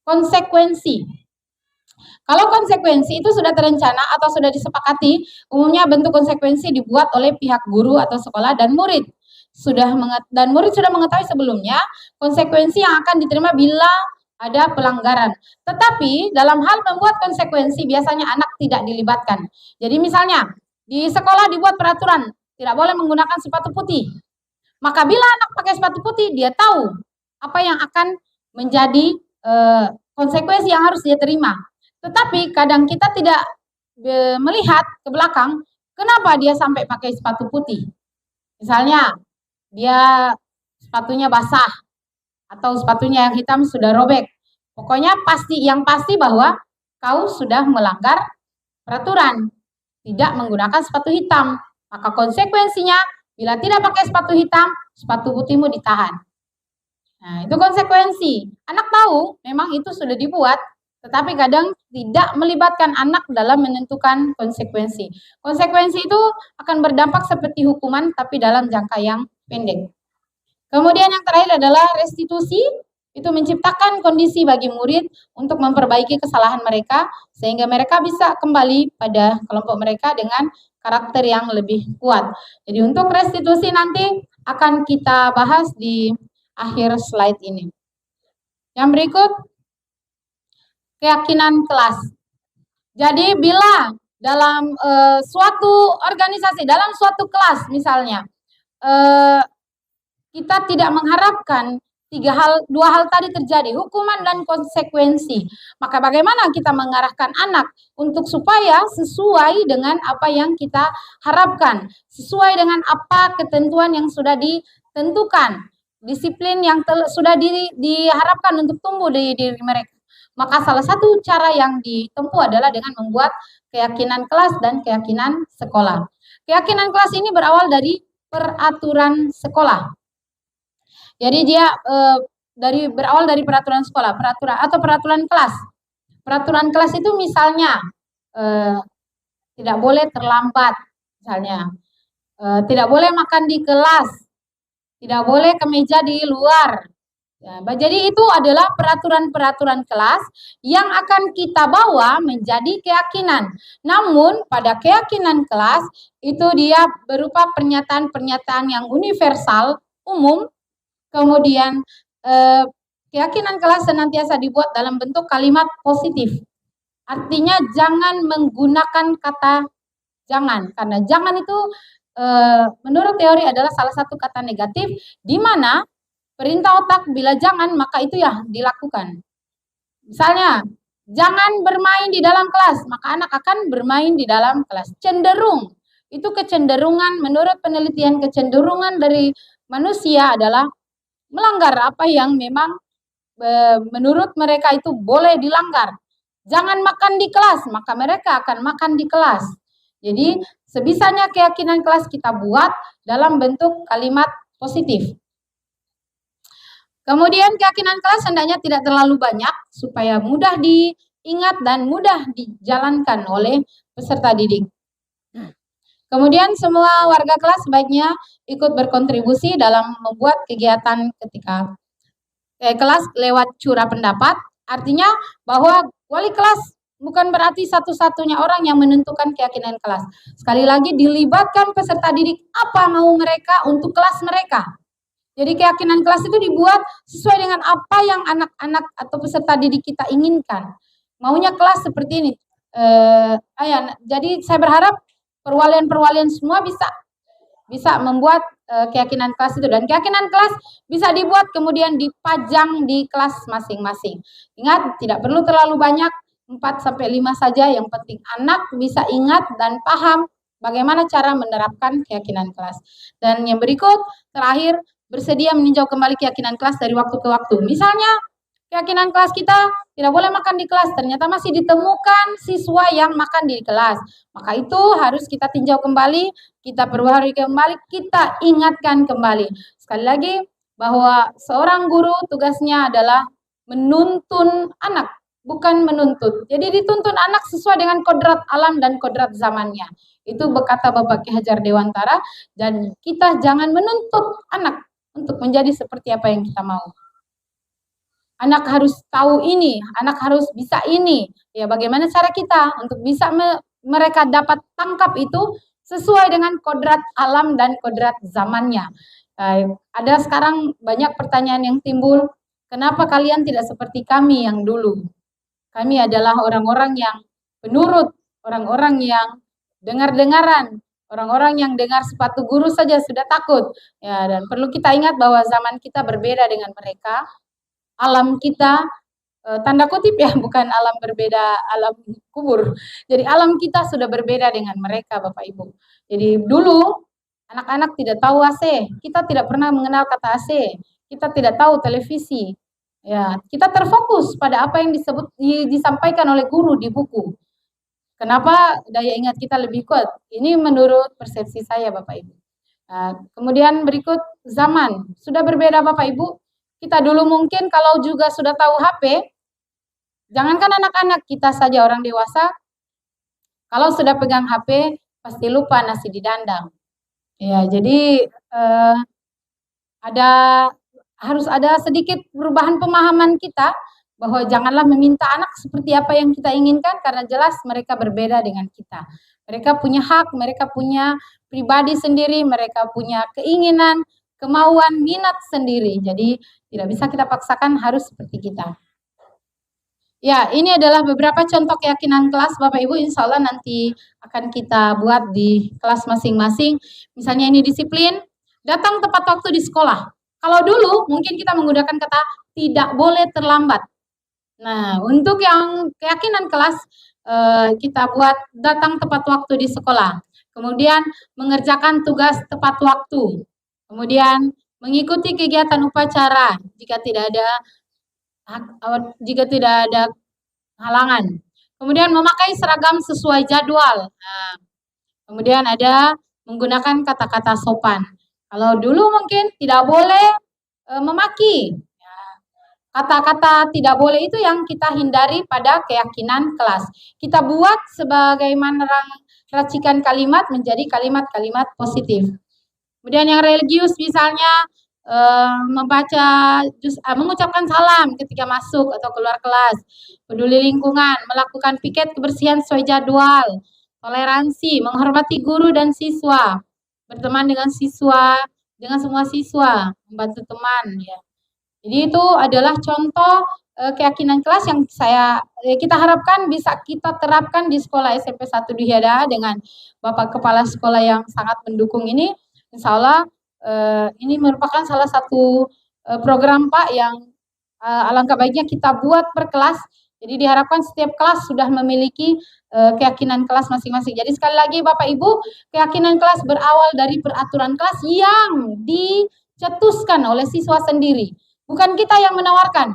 konsekuensi. Kalau konsekuensi itu sudah terencana atau sudah disepakati, umumnya bentuk konsekuensi dibuat oleh pihak guru atau sekolah dan murid. Murid sudah mengetahui sebelumnya konsekuensi yang akan diterima bila ada pelanggaran. Tetapi dalam hal membuat konsekuensi biasanya anak tidak dilibatkan. Jadi misalnya di sekolah dibuat peraturan tidak boleh menggunakan sepatu putih. Maka bila anak pakai sepatu putih, dia tahu apa yang akan menjadi konsekuensi yang harus dia terima. Tetapi kadang kita tidak melihat ke belakang kenapa dia sampai pakai sepatu putih. Misalnya dia sepatunya basah atau sepatunya yang hitam sudah robek. Pokoknya yang pasti bahwa kau sudah melanggar peraturan, tidak menggunakan sepatu hitam. Maka konsekuensinya bila tidak pakai sepatu hitam, sepatu putihmu ditahan. Nah, itu konsekuensi. Anak tahu memang itu sudah dibuat, tetapi kadang tidak melibatkan anak dalam menentukan konsekuensi. Konsekuensi itu akan berdampak seperti hukuman, tapi dalam jangka yang pendek. Kemudian yang terakhir adalah restitusi, itu menciptakan kondisi bagi murid untuk memperbaiki kesalahan mereka, sehingga mereka bisa kembali pada kelompok mereka dengan karakter yang lebih kuat. Jadi untuk restitusi nanti akan kita bahas di akhir slide ini. Yang berikut, keyakinan kelas. Jadi bila dalam suatu organisasi, dalam suatu kelas misalnya, kita tidak mengharapkan dua hal tadi terjadi, hukuman dan konsekuensi. Maka bagaimana kita mengarahkan anak untuk supaya sesuai dengan apa yang kita harapkan, sesuai dengan apa ketentuan yang sudah ditentukan, disiplin yang sudah diharapkan untuk tumbuh di diri mereka. Maka salah satu cara yang ditempuh adalah dengan membuat keyakinan kelas dan keyakinan sekolah. Keyakinan kelas ini berawal dari peraturan sekolah. Jadi dia berawal dari peraturan sekolah, peraturan kelas. Peraturan kelas itu misalnya tidak boleh terlambat, misalnya tidak boleh makan di kelas, tidak boleh ke meja di luar. Ya, jadi itu adalah peraturan-peraturan kelas yang akan kita bawa menjadi keyakinan. Namun pada keyakinan kelas itu dia berupa pernyataan-pernyataan yang universal, umum. Kemudian keyakinan kelas senantiasa dibuat dalam bentuk kalimat positif. Artinya jangan menggunakan kata jangan, karena jangan itu menurut teori adalah salah satu kata negatif, di mana perintah otak bila jangan maka itu ya dilakukan. Misalnya, jangan bermain di dalam kelas, maka anak akan bermain di dalam kelas. Cenderung, itu kecenderungan, menurut penelitian kecenderungan dari manusia adalah melanggar apa yang memang menurut mereka itu boleh dilanggar. Jangan makan di kelas, maka mereka akan makan di kelas. Jadi sebisanya keyakinan kelas kita buat dalam bentuk kalimat positif. Kemudian keyakinan kelas hendaknya tidak terlalu banyak supaya mudah diingat dan mudah dijalankan oleh peserta didik. Kemudian semua warga kelas sebaiknya ikut berkontribusi dalam membuat kegiatan ketika kelas lewat curah pendapat. Artinya bahwa wali kelas bukan berarti satu-satunya orang yang menentukan keyakinan kelas. Sekali lagi dilibatkan peserta didik apa mau mereka untuk kelas mereka. Jadi keyakinan kelas itu dibuat sesuai dengan apa yang anak-anak atau peserta didik kita inginkan. Maunya kelas seperti ini. Jadi saya berharap perwalian-perwalian semua bisa membuat keyakinan kelas itu. Dan keyakinan kelas bisa dibuat kemudian dipajang di kelas masing-masing. Ingat, tidak perlu terlalu banyak, 4-5 saja. Yang penting anak bisa ingat dan paham bagaimana cara menerapkan keyakinan kelas. Dan yang berikut, terakhir, bersedia meninjau kembali keyakinan kelas dari waktu ke waktu. Misalnya, keyakinan kelas kita tidak boleh makan di kelas, ternyata masih ditemukan siswa yang makan di kelas. Maka itu harus kita tinjau kembali, kita perbaharui kembali, kita ingatkan kembali. Sekali lagi, bahwa seorang guru tugasnya adalah menuntun anak, bukan menuntut. Jadi dituntun anak sesuai dengan kodrat alam dan kodrat zamannya. Itu berkata Bapak Ki Hajar Dewantara, dan kita jangan menuntut anak untuk menjadi seperti apa yang kita mau. Anak harus tahu ini, anak harus bisa ini. Ya, bagaimana cara kita untuk bisa mereka dapat tangkap itu sesuai dengan kodrat alam dan kodrat zamannya. Ada sekarang banyak pertanyaan yang timbul, kenapa kalian tidak seperti kami yang dulu? Kami adalah orang-orang yang penurut, orang-orang yang dengar-dengaran, orang-orang yang dengar sepatu guru saja sudah takut. Ya, dan perlu kita ingat bahwa zaman kita berbeda dengan mereka. Alam kita, tanda kutip ya, bukan alam berbeda, alam kubur. Jadi alam kita sudah berbeda dengan mereka, Bapak Ibu. Jadi dulu anak-anak tidak tahu AC, kita tidak pernah mengenal kata AC, kita tidak tahu televisi. Ya, kita terfokus pada apa yang disampaikan oleh guru di buku. Kenapa daya ingat kita lebih kuat? Ini menurut persepsi saya, Bapak Ibu. Kemudian berikut zaman, sudah berbeda Bapak Ibu. Kita dulu mungkin kalau juga sudah tahu HP, jangankan anak-anak, kita saja orang dewasa, kalau sudah pegang HP, pasti lupa nasi didandang. Ya, jadi harus ada sedikit perubahan pemahaman kita, bahwa janganlah meminta anak seperti apa yang kita inginkan, karena jelas mereka berbeda dengan kita. Mereka punya hak, mereka punya pribadi sendiri, mereka punya keinginan, kemauan, minat sendiri. Jadi tidak bisa kita paksakan harus seperti kita. Ya, ini adalah beberapa contoh keyakinan kelas Bapak Ibu, insya Allah nanti akan kita buat di kelas masing-masing. Misalnya ini disiplin, datang tepat waktu di sekolah. Kalau dulu mungkin kita menggunakan kata tidak boleh terlambat. Nah, untuk yang keyakinan kelas kita buat datang tepat waktu di sekolah. Kemudian mengerjakan tugas tepat waktu. Kemudian mengikuti kegiatan upacara jika tidak ada halangan. Kemudian memakai seragam sesuai jadwal. Nah, kemudian ada menggunakan kata-kata sopan. Kalau dulu mungkin tidak boleh memaki. Kata-kata tidak boleh itu yang kita hindari pada keyakinan kelas. Kita buat sebagaimana racikan kalimat menjadi kalimat-kalimat positif. Kemudian yang religius misalnya mengucapkan salam ketika masuk atau keluar kelas, peduli lingkungan, melakukan piket kebersihan sesuai jadwal, toleransi, menghormati guru dan siswa, berteman dengan semua siswa, membantu teman, ya. Jadi itu adalah contoh keyakinan kelas yang kita harapkan bisa kita terapkan di sekolah SMP 1 Duhiada dengan Bapak Kepala Sekolah yang sangat mendukung ini. Insya Allah ini merupakan salah satu program Pak yang alangkah baiknya kita buat per kelas. Jadi diharapkan setiap kelas sudah memiliki keyakinan kelas masing-masing. Jadi sekali lagi Bapak Ibu, keyakinan kelas berawal dari peraturan kelas yang dicetuskan oleh siswa sendiri. Bukan kita yang menawarkan.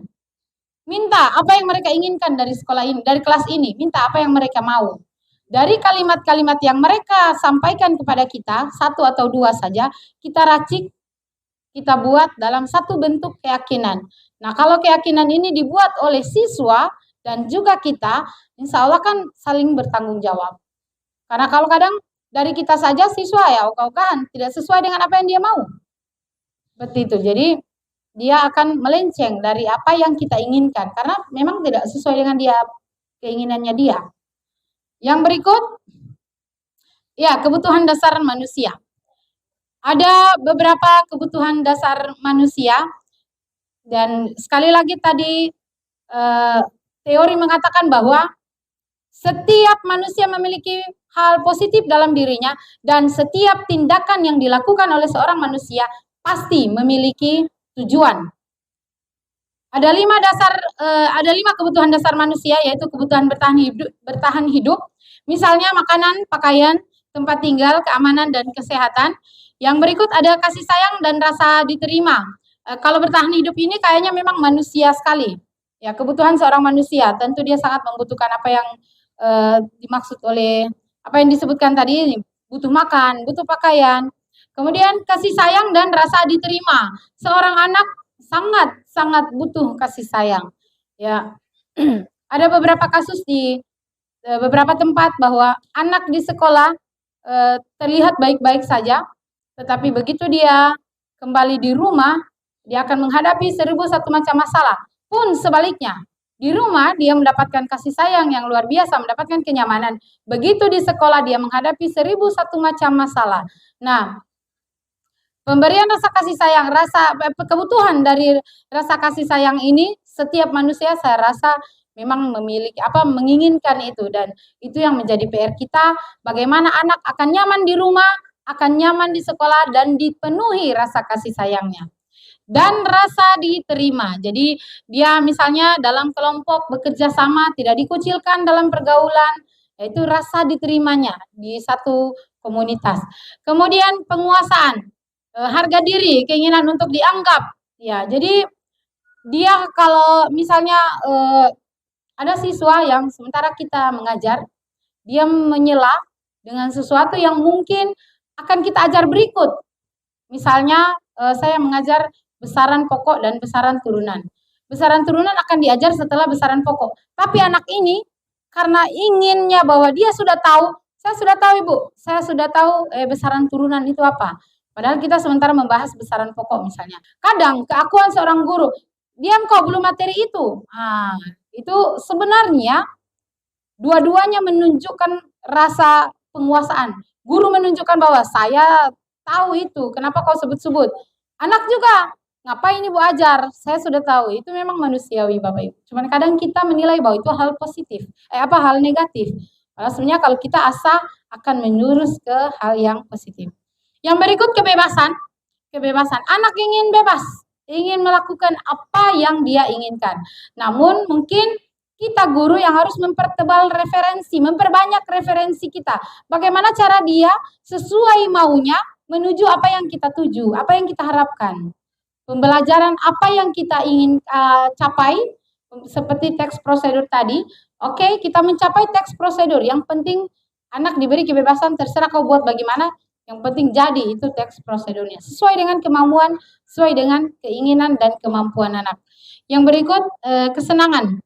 Minta apa yang mereka inginkan dari sekolah ini, dari kelas ini. Minta apa yang mereka mau. Dari kalimat-kalimat yang mereka sampaikan kepada kita, satu atau dua saja, kita racik, kita buat dalam satu bentuk keyakinan. Nah, kalau keyakinan ini dibuat oleh siswa dan juga kita, insya Allah kan saling bertanggung jawab. Karena kalau kadang dari kita saja siswa ya ogah-ogahan, tidak sesuai dengan apa yang dia mau. Seperti itu. Jadi dia akan melenceng dari apa yang kita inginkan karena memang tidak sesuai dengan keinginannya dia. Yang berikut, ya, kebutuhan dasar manusia. Ada beberapa kebutuhan dasar manusia dan sekali lagi tadi teori mengatakan bahwa setiap manusia memiliki hal positif dalam dirinya dan setiap tindakan yang dilakukan oleh seorang manusia pasti memiliki tujuan. Ada 5 kebutuhan dasar manusia, yaitu kebutuhan bertahan hidup, misalnya makanan, pakaian, tempat tinggal, keamanan, dan kesehatan. Yang berikut ada kasih sayang dan rasa diterima. Kalau bertahan hidup ini kayaknya memang manusia sekali. Ya, kebutuhan seorang manusia, tentu dia sangat membutuhkan apa yang dimaksud oleh apa yang disebutkan tadi, butuh makan, butuh pakaian. Kemudian kasih sayang dan rasa diterima. Seorang anak sangat butuh kasih sayang. Ya, ada beberapa kasus di beberapa tempat bahwa anak di sekolah terlihat baik-baik saja, tetapi begitu dia kembali di rumah, dia akan menghadapi 1001 macam masalah. Pun sebaliknya, di rumah dia mendapatkan kasih sayang yang luar biasa, mendapatkan kenyamanan. Begitu di sekolah dia menghadapi 1001 macam masalah. Nah, pemberian rasa kasih sayang, kebutuhan dari rasa kasih sayang ini setiap manusia saya rasa memang menginginkan itu, dan itu yang menjadi PR kita, bagaimana anak akan nyaman di rumah, akan nyaman di sekolah dan dipenuhi rasa kasih sayangnya. Dan rasa diterima. Jadi dia misalnya dalam kelompok bekerja sama, tidak dikucilkan dalam pergaulan, yaitu rasa diterimanya di satu komunitas. Kemudian penguasaan, harga diri, keinginan untuk dianggap. Ya, jadi dia kalau misalnya ada siswa yang sementara kita mengajar, dia menyela dengan sesuatu yang mungkin akan kita ajar berikut. Misalnya saya mengajar besaran pokok dan besaran turunan. Besaran turunan akan diajar setelah besaran pokok. Tapi anak ini karena inginnya bahwa dia sudah tahu, saya sudah tahu Ibu, saya sudah tahu besaran turunan itu apa. Padahal kita sementara membahas besaran pokok misalnya. Kadang keakuan seorang guru, diam kau belum materi itu. Nah, itu sebenarnya dua-duanya menunjukkan rasa penguasaan. Guru menunjukkan bahwa saya tahu itu, kenapa kau sebut-sebut. Anak juga Ngapain Ibu ajar? Saya sudah tahu, itu memang manusiawi Bapak Ibu. Cuman kadang kita menilai bahwa itu hal positif, hal negatif. Padahal sebenarnya kalau kita asa akan menjurus ke hal yang positif. Yang berikut kebebasan. Kebebasan. Anak ingin bebas, ingin melakukan apa yang dia inginkan. Namun mungkin kita guru yang harus mempertebal referensi, memperbanyak referensi kita. Bagaimana cara dia sesuai maunya menuju apa yang kita tuju, apa yang kita harapkan. Pembelajaran apa yang kita ingin capai, seperti teks prosedur tadi. Oke, kita mencapai teks prosedur. Yang penting anak diberi kebebasan, terserah kau buat bagaimana. Yang penting jadi itu teks prosedurnya. Sesuai dengan kemampuan, sesuai dengan keinginan dan kemampuan anak. Yang berikut kesenangan.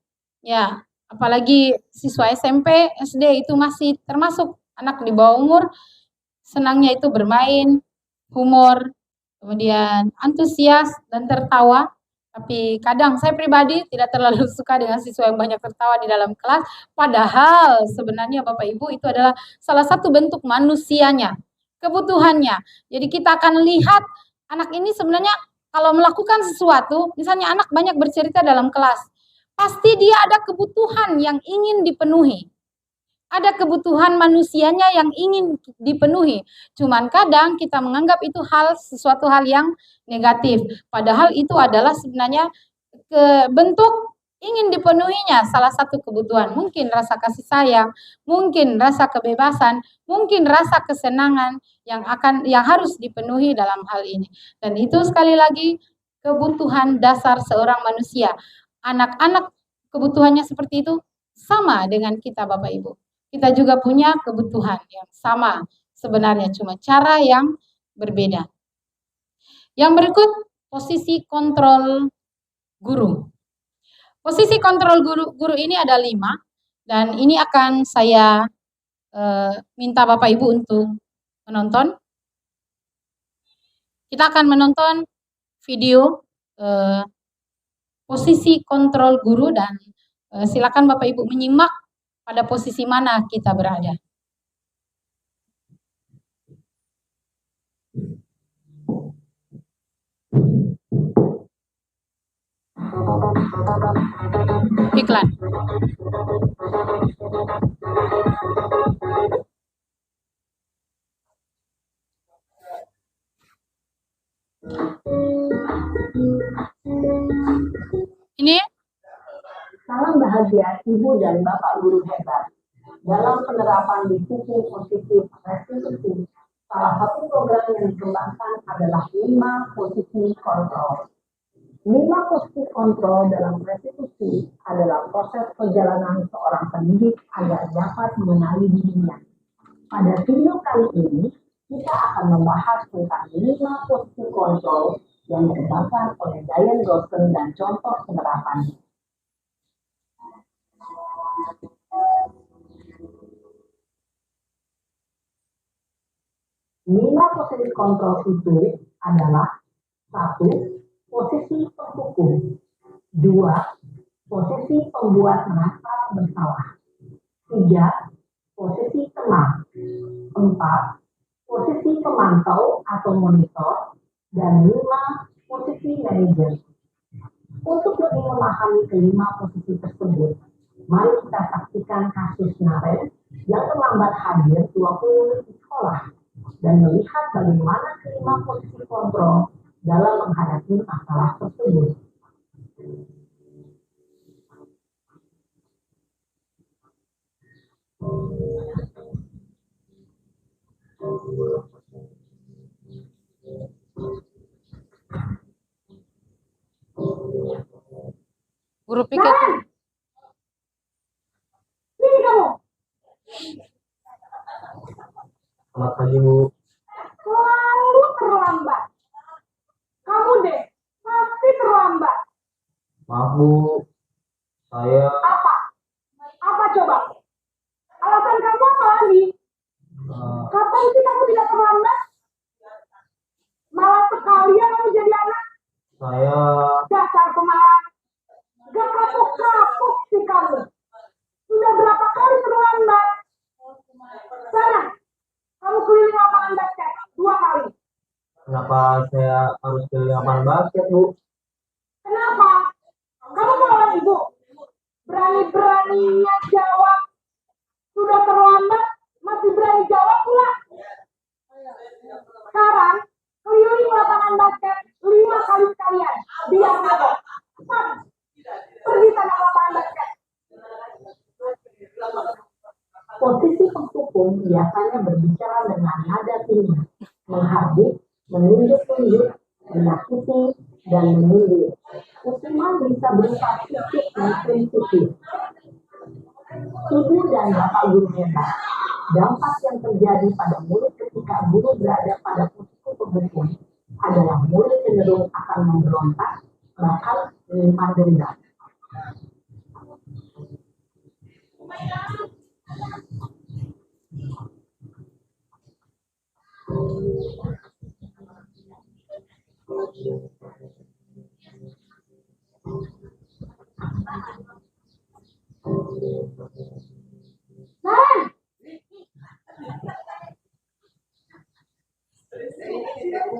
Ya, apalagi siswa SMP, SD itu masih termasuk anak di bawah umur, senangnya itu bermain, humor, kemudian antusias dan tertawa. Tapi kadang saya pribadi tidak terlalu suka dengan siswa yang banyak tertawa di dalam kelas. Padahal sebenarnya Bapak Ibu itu adalah salah satu bentuk manusianya, kebutuhannya. Jadi kita akan lihat anak ini sebenarnya kalau melakukan sesuatu, misalnya anak banyak bercerita dalam kelas, pasti dia ada kebutuhan yang ingin dipenuhi. Ada kebutuhan manusianya yang ingin dipenuhi. Cuman kadang kita menganggap itu sesuatu hal yang negatif. Padahal itu adalah sebenarnya bentuk ingin dipenuhinya salah satu kebutuhan. Mungkin rasa kasih sayang, mungkin rasa kebebasan, mungkin rasa kesenangan yang harus dipenuhi dalam hal ini. Dan itu sekali lagi kebutuhan dasar seorang manusia. Anak-anak kebutuhannya seperti itu sama dengan kita Bapak Ibu. Kita juga punya kebutuhan yang sama sebenarnya, cuma cara yang berbeda. Yang berikut posisi kontrol guru. Posisi kontrol guru ini ada 5 dan ini akan saya minta Bapak Ibu untuk menonton. Kita akan menonton video posisi kontrol guru dan silakan Bapak Ibu menyimak pada posisi mana kita berada. Iklan. Ini salam bahagia Ibu dan Bapak guru hebat. Dalam penerapan disiplin positif restitusi, salah satu program yang dikembangkan adalah 5 posisi kontrol. 5 posisi kontrol dalam restitusi adalah proses perjalanan seorang pendidik agar dapat mengenali dirinya. Pada video kali ini, kita akan membahas tentang 5 posisi kontrol yang dikembangkan oleh Diane Rosen dan contoh penerapannya. Lima posisi kontrol itu adalah 1. Posisi penghukum, 2. Posisi pembuat merasa bersalah, 3. Posisi tenang, 4. Posisi pemantau atau monitor, dan 5. Posisi manajer. Untuk lebih memahami kelima posisi tersebut, mari kita saksikan kasus Naren yang terlambat hadir 20 menit di sekolah dan melihat bagaimana kelima posisi kontrol dalam menghadapi masalah tersebut. guru pikir. Ini kamu. Selamat pagi, Bu. Selalu terlambat. Kamu deh, pasti terlambat. Maaf, Bu. Saya Apa? Apa coba? Alasan kamu apa lagi? Kapan sih kamu tidak terlambat? Malah sekalian kamu jadi anak. saya Dasar pemalas. Gak kapok-kapok sih kamu. Sudah berapa kali terlambat? Sana, kamu keliling lapangan basket 2 kali. Kenapa saya harus ke lapangan basket, Bu? Kenapa? Kamu melawan ibu. Berani-beraninya jawab. Sudah terlambat, masih berani jawab pula. Sekarang, keliling lapangan basket 5 kali sekalian. Biar aku. Cepat. Pergi sana lapangan basket. Posisi penghukum biasanya berbicara dengan nada tinggi, menghardik, menunjuk-nunjuk, menyakiti, dan menyindir. Hukuman bisa berupa fisik maupun psikis. Ibu dan bapak guru hebat. Dampak yang terjadi pada murid ketika guru berada pada posisi penghukum adalah murid cenderung akan memberontak, bahkan menyimpan dendam. Naren!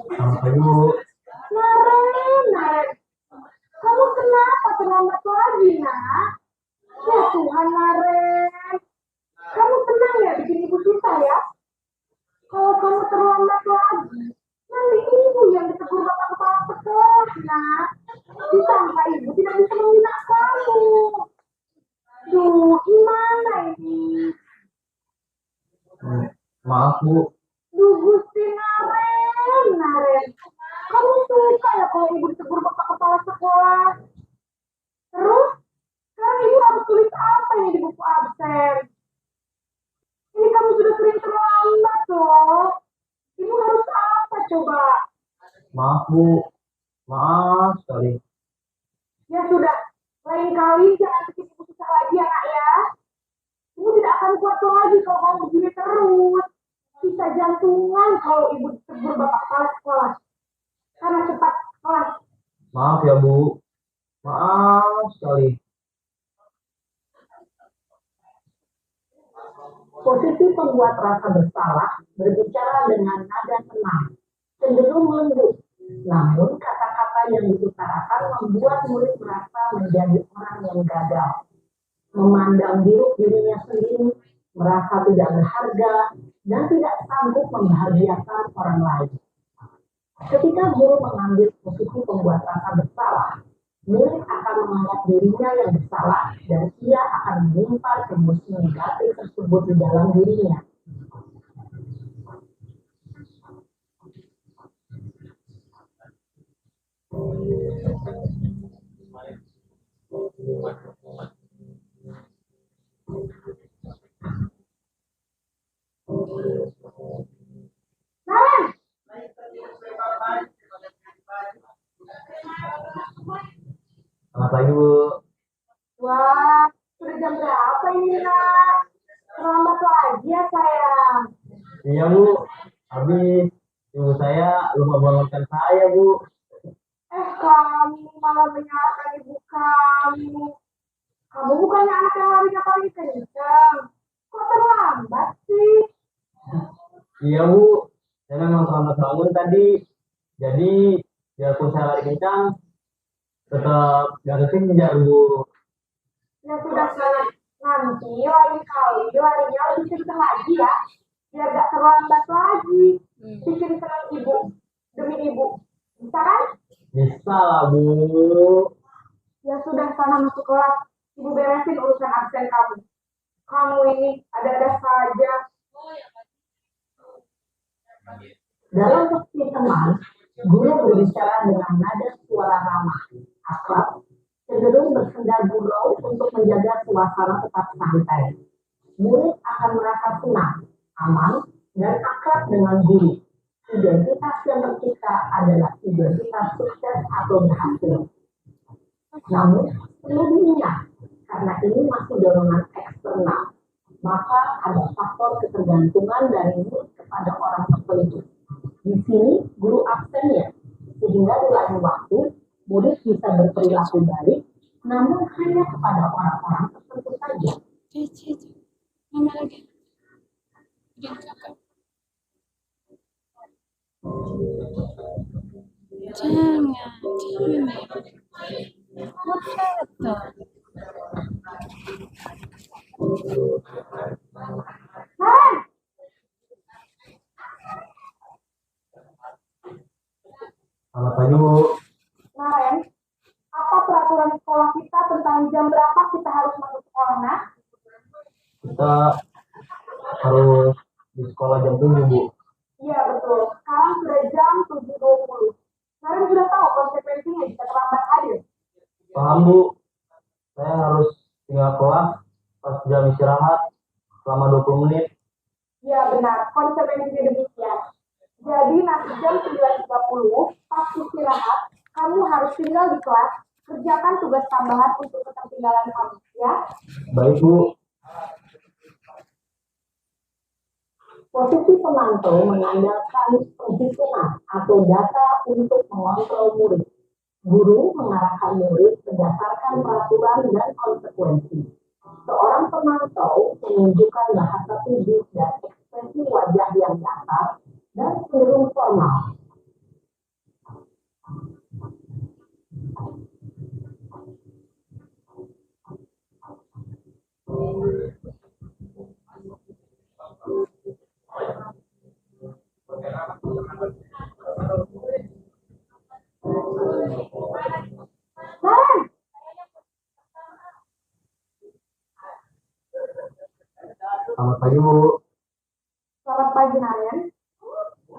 Selamat pagi, Bu. Naren! Kamu kenapa terlambat lagi, nak? Ya Tuhan, Naren. Kamu tenang ya bikin ibu susah ya? Kalau kamu terlambat lagi, nanti ibu yang ditegur bapak kepala sekolah, nak. Disangka ibu tidak bisa membina kamu. Duh, gimana ini? Maaf, Bu. Duh, Gusti Naren. Kamu suka ya kalau ibu ditegur bapak kepala sekolah? Terus, sekarang ibu harus tulis apa ini di buku absen? Ini kamu sudah sering terlambat loh. Ibu harus apa coba? Maaf, Bu. Maaf sekali. Ya sudah, lain kali jangan bikin ibu susah lagi ya, nak ya. Ibu tidak akan kuat lagi kalau kamu begini terus. Bisa jantungan kalau ibu ditegur bapak kepala sekolah. Karena cepat kelas. Maaf ya, Bu. Maaf sekali. Posisi pembuat rasa bersalah berbicara dengan nada tenang, cenderung lembut. Namun kata-kata yang diutarakan membuat murid merasa menjadi orang yang gagal, memandang buruk dirinya sendiri, merasa tidak berharga, dan tidak sanggup membahagiakan orang lain. Ketika guru mengambil posisi pembuat rasa bersalah, murid akan menganggap dirinya yang bersalah dan ia akan menyimpan emosi negatif tersebut di dalam dirinya. Naren! Selamat pagi, Bu. Wah, sudah jam berapa ini, nak? Terlambat lagi ya, sayang. Iya, Bu. Habis ibu saya lupa bangunkan saya, Bu. Kamu malah menyalahkan ibu kamu. Kamu bukannya anak yang larinya paling kencang. Kok terlambat sih? Iya, Bu. Saya memang terlambat bangun tadi. Jadi, biarpun saya lari kencang, tetap gak kekejar, Bu. Ya sudah, sayang. Nanti lain kali larinya lebih kencang lagi ya. Biar gak terlambat lagi. Bikin senang ibu. Demi ibu. Bisa kan? Bisa lah, Bu. Ya sudah, sana masuk kelas. Ibu beresin urusan absen kamu. Kamu ini ada-ada saja. Dalam posisi teman, guru berbicara dengan nada suara ramah, akrab, cenderung bersenda gurau untuk menjaga suasana tetap santai. Murid akan merasa senang, aman, dan akrab dengan guru. Identitas yang tercipta adalah identitas sukses atau berhasil. Namun, perlu diingat, karena ini masih dorongan eksternal, maka ada faktor ketergantungan dari murid kepada orang tertentu. Di sini, guru absennya, sehingga di lain waktu, murid bisa berperilaku baik, namun hanya kepada orang-orang tertentu saja. Mama lagi. Dia kakak. Jangan, jangan. Betul. Selamat pagi Bu. Naren, apa peraturan sekolah kita tentang jam berapa kita harus masuk sekolah, Nak? Kita harus di sekolah jam 7 Bu. Iya, betul. Sekarang sudah jam 7.20. Naren sudah tahu konsekuensinya jika terlambat hadir. Paham Bu, saya harus tinggal kelas pas jam istirahat selama 20 menit. Iya, benar. Konsekuensinya demikian. Jadi nanti jam 9.30 pas istirahat, kamu harus tinggal di kelas, kerjakan tugas tambahan untuk ketertinggalan kamu, ya. Baik Bu. Posisi pemantau mengandalkan penghitungan atau data untuk mengontrol murid. Guru mengarahkan murid berdasarkan peraturan dan konsekuensi. Seorang pemantau menunjukkan bahasa tubuh dan ekspresi wajah yang datar dan cenderung formal. Selamat pagi Bu. Selamat pagi, Naren.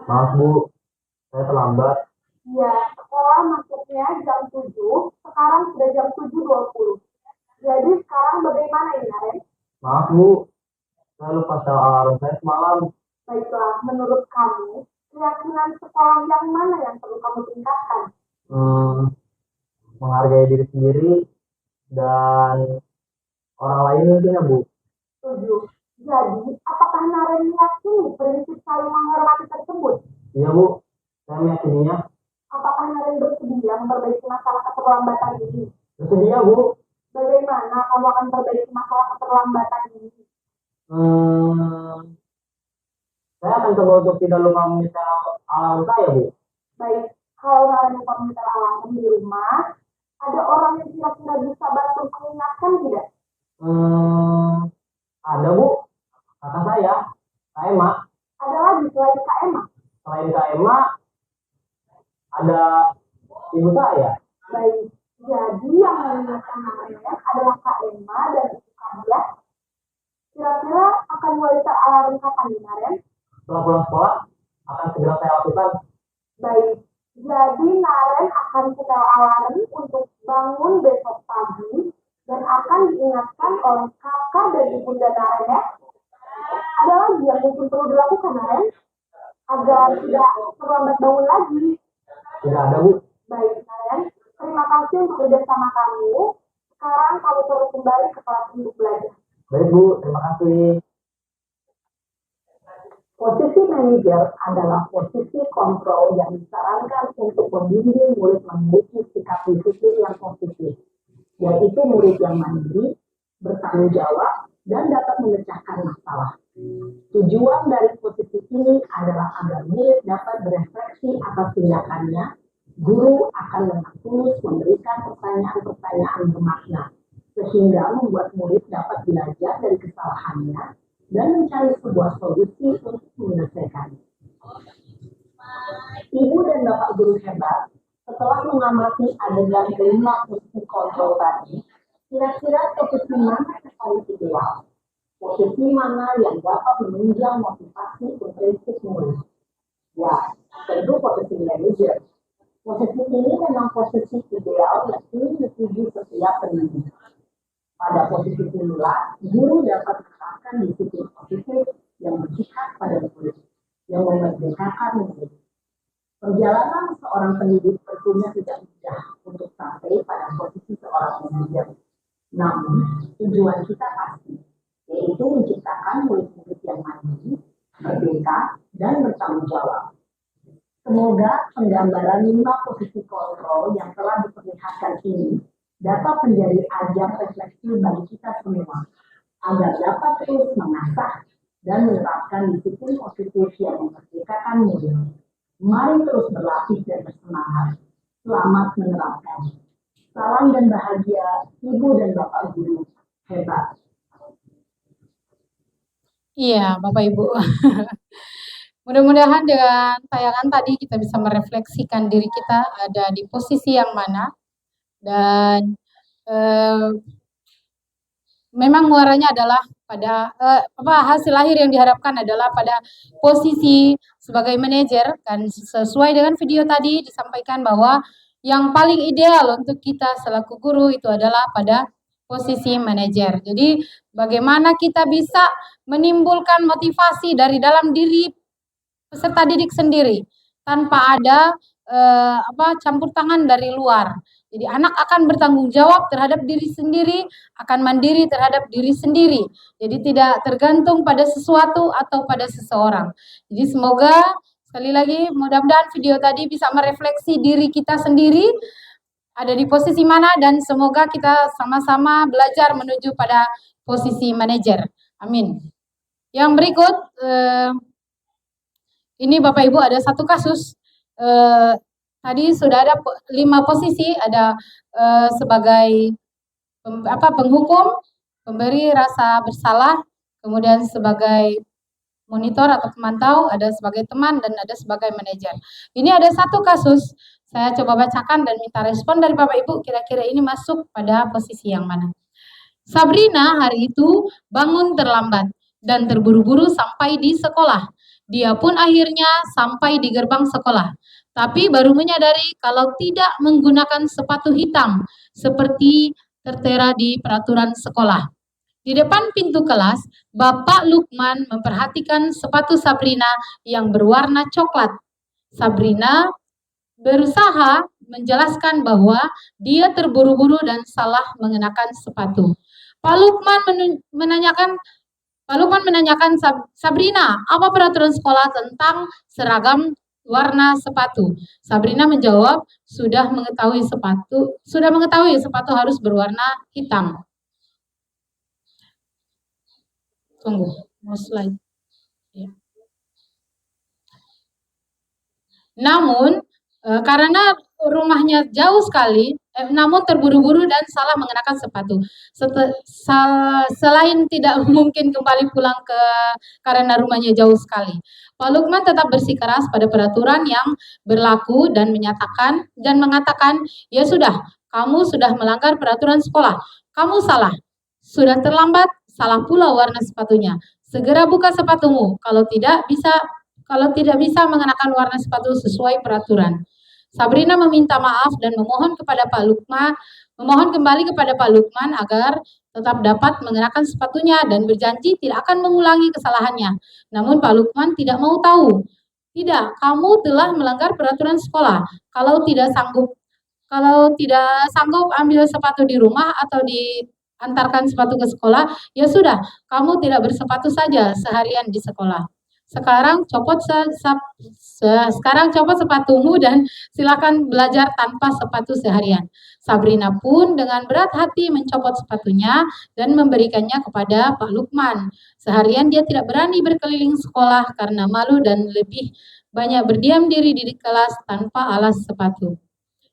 Maaf Bu, saya terlambat. Ya, sekolah masuknya jam 7, sekarang sudah jam 7.20. Jadi sekarang bagaimana ini, Naren? Maaf Bu, saya lupa setel alarm saya semalam. Baiklah, menurut kamu, keyakinan sekolah yang mana yang perlu kamu tingkatkan? Menghargai diri sendiri dan orang lain mungkin ya Bu. Setuju. Jadi, apakah Naren meyakini prinsip saling menghormati tersebut? Iya Bu, saya meyakininya. Apakah Naren bersedia memperbaiki masalah keterlambatan ini? Bersedia Bu. Bagaimana kamu akan memperbaiki masalah keterlambatan ini? Saya akan coba untuk tidak lupa menyetel alarm saya Bu. Baik, kalau Naren lupa menyetel alarm di rumah, ada orang yang kira-kira bisa bantu mengingatkan tidak? Ada Bu, kata saya, Kak Emma. Ada lagi selain Kak Emma? Selain Kak Emma, ada ibu saya. Baik, jadi yang mengingatkan Naren adalah Kak Emma dan ibu kamu ya. Kira-kira akan mulai alarm kapan nih, Naren? Setelah pulang sekolah, akan segera saya lakukan. Baik, jadi Naren akan setel alarm untuk bangun besok pagi dan akan diingatkan oleh kakak dan ibunda Naren ya. Ada lagi yang mungkin perlu dilakukan, Naren? Agar tidak terlambat bangun lagi. Tidak ada Bu. Baik, Naren. Terima kasih untuk kerjasama kamu. Sekarang kamu perlu kembali ke kelas untuk belajar. Baik Bu, terima kasih. Posisi manajer adalah posisi kontrol yang disarankan untuk membimbing murid memiliki sikap disiplin yang positif, yaitu murid yang mandiri, bertanggung jawab, dan dapat memecahkan masalah. Tujuan dari posisi ini adalah agar murid dapat berefleksi atas tindakannya. Guru akan dengan tulus memberikan pertanyaan-pertanyaan bermakna, sehingga membuat murid dapat belajar dari kesalahannya dan mencari sebuah solusi untuk menyelesaikannya. Ibu dan Bapak guru hebat, setelah mengamati adegan kelima posisi kontrol tadi, kira-kira posisi mana yang paling ideal? Posisi mana yang dapat menunjang motivasi dan prinsip murid? Ya, tentu posisi manajer. Posisi ini memang posisi ideal yang ingin dituju setiap pendidik. Pada posisi inilah, guru dapat menerapkan disiplin positif yang berpihak pada murid, yang memerdekakan murid. Perjalanan seorang pendidik tentunya tidak mudah untuk sampai pada posisi seorang manajer. Namun, tujuan kita pasti, yaitu menciptakan murid-murid yang mandiri, merdeka, dan bertanggung jawab. Semoga penggambaran 5 posisi kontrol yang telah diperlihatkan ini dapat menjadi ajang refleksi bagi kita semua, agar dapat terus mengasah dan menerapkan disiplin positif yang memerdekakan murid. Mari terus berlatih dan bersemangat Selamat menerapkan. Salam dan bahagia Ibu dan Bapak Guru. Hebat. Iya, Bapak Ibu. Mudah-mudahan dengan tayangan tadi kita bisa merefleksikan diri kita ada di posisi yang mana, dan memang muaranya adalah pada hasil akhir yang diharapkan adalah pada posisi sebagai manajer, kan sesuai dengan video tadi disampaikan bahwa yang paling ideal untuk kita selaku guru itu adalah pada posisi manajer. Jadi bagaimana kita bisa menimbulkan motivasi dari dalam diri peserta didik sendiri tanpa ada campur tangan dari luar. Jadi anak akan bertanggung jawab terhadap diri sendiri, akan mandiri terhadap diri sendiri. Jadi tidak tergantung pada sesuatu atau pada seseorang. Jadi semoga sekali lagi mudah-mudahan video tadi bisa merefleksi diri kita sendiri ada di posisi mana, dan semoga kita sama-sama belajar menuju pada posisi manajer. Amin. Yang berikut ini Bapak Ibu ada satu kasus. Tadi sudah ada 5 posisi, ada sebagai penghukum, pemberi rasa bersalah, kemudian sebagai monitor atau pemantau, ada sebagai teman, dan ada sebagai manajer. Ini ada satu kasus, saya coba bacakan dan minta respon dari Bapak Ibu, kira-kira ini masuk pada posisi yang mana. Sabrina hari itu bangun terlambat dan terburu-buru sampai di sekolah. Dia pun akhirnya sampai di gerbang sekolah, tapi baru menyadari kalau tidak menggunakan sepatu hitam seperti tertera di peraturan sekolah. Di depan pintu kelas, Bapak Lukman memperhatikan sepatu Sabrina yang berwarna coklat. Sabrina berusaha menjelaskan bahwa dia terburu-buru dan salah mengenakan sepatu. Pak Lukman menanyakan Sabrina, apa peraturan sekolah tentang seragam warna sepatu? Sabrina menjawab, sudah mengetahui sepatu harus berwarna hitam. Tunggu, mau slide. Ya. Namun karena rumahnya jauh sekali, namun terburu-buru dan salah mengenakan sepatu. Selain tidak mungkin kembali pulang karena rumahnya jauh sekali, Pak Lukman tetap bersikeras pada peraturan yang berlaku dan mengatakan, ya sudah, kamu sudah melanggar peraturan sekolah, kamu salah, sudah terlambat, salah pula warna sepatunya. Segera buka sepatumu, kalau tidak bisa mengenakan warna sepatu sesuai peraturan. Sabrina meminta maaf dan memohon kembali kepada Pak Lukman agar tetap dapat mengenakan sepatunya dan berjanji tidak akan mengulangi kesalahannya. Namun Pak Lukman tidak mau tahu. Tidak, kamu telah melanggar peraturan sekolah. Kalau tidak sanggup ambil sepatu di rumah atau diantarkan sepatu ke sekolah, ya sudah, kamu tidak bersepatu saja seharian di sekolah. Sekarang copot sepatumu dan silakan belajar tanpa sepatu seharian. Sabrina pun dengan berat hati mencopot sepatunya dan memberikannya kepada Pak Lukman. Seharian dia tidak berani berkeliling sekolah karena malu dan lebih banyak berdiam diri di kelas tanpa alas sepatu.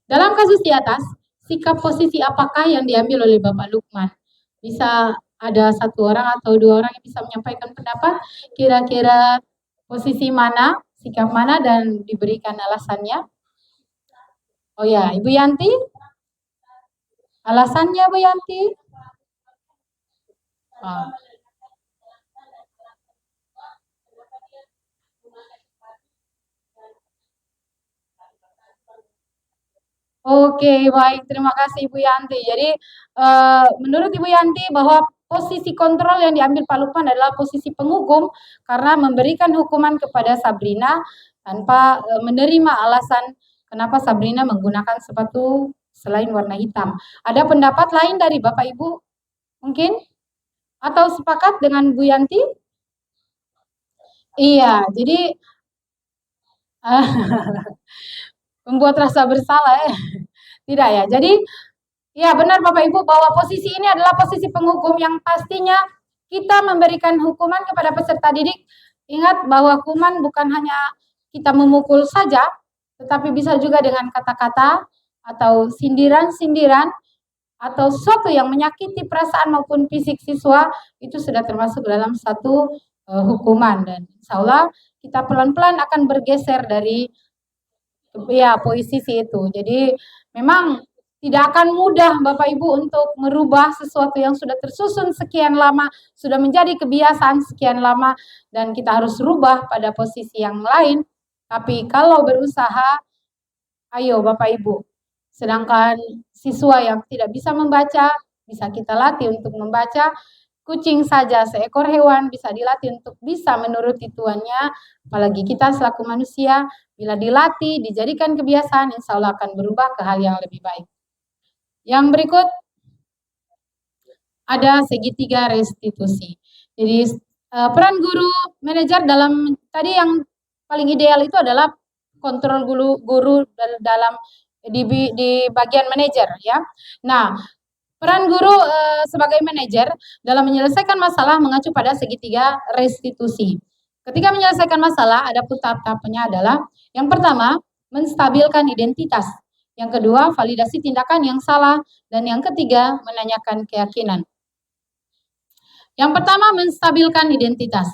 Dalam kasus di atas, sikap posisi apakah yang diambil oleh Bapak Lukman? Bisa ada 1 orang atau 2 orang yang bisa menyampaikan pendapat, kira-kira posisi mana, sikap mana, dan diberikan alasannya. Oh ya, Ibu Yanti? Alasannya Bu Yanti? Oh. Oke, baik. Terima kasih Ibu Yanti. Jadi, menurut Ibu Yanti bahwa posisi kontrol yang diambil Pak Lukman adalah posisi penghukum karena memberikan hukuman kepada Sabrina tanpa menerima alasan kenapa Sabrina menggunakan sepatu selain warna hitam. Ada pendapat lain dari Bapak Ibu mungkin? Atau sepakat dengan Bu Yanti? Iya, jadi membuat rasa bersalah ya. Tidak ya. Jadi ya benar Bapak Ibu bahwa posisi ini adalah posisi penghukum yang pastinya kita memberikan hukuman kepada peserta didik. Ingat bahwa hukuman bukan hanya kita memukul saja, tetapi bisa juga dengan kata-kata, atau sindiran-sindiran atau sesuatu yang menyakiti perasaan maupun fisik siswa itu sudah termasuk dalam satu hukuman, dan insya Allah kita pelan-pelan akan bergeser dari posisi itu. Jadi memang tidak akan mudah Bapak Ibu untuk merubah sesuatu yang sudah tersusun sekian lama, sudah menjadi kebiasaan sekian lama, dan kita harus rubah pada posisi yang lain. Tapi kalau berusaha, ayo Bapak Ibu. Sedangkan siswa yang tidak bisa membaca, bisa kita latih untuk membaca. Kucing saja seekor hewan bisa dilatih untuk bisa menuruti tuannya, apalagi kita selaku manusia, bila dilatih, dijadikan kebiasaan, insya Allah akan berubah ke hal yang lebih baik. Yang berikut, ada segitiga restitusi. Jadi peran guru manajer dalam, tadi yang paling ideal itu adalah kontrol guru dalam di bagian manajer ya. Nah, peran guru sebagai manajer dalam menyelesaikan masalah mengacu pada segitiga restitusi. Ketika menyelesaikan masalah, ada pun tahap-tahapnya adalah yang pertama, menstabilkan identitas. Yang kedua, validasi tindakan yang salah. Dan yang ketiga, menanyakan keyakinan. Yang pertama, menstabilkan identitas.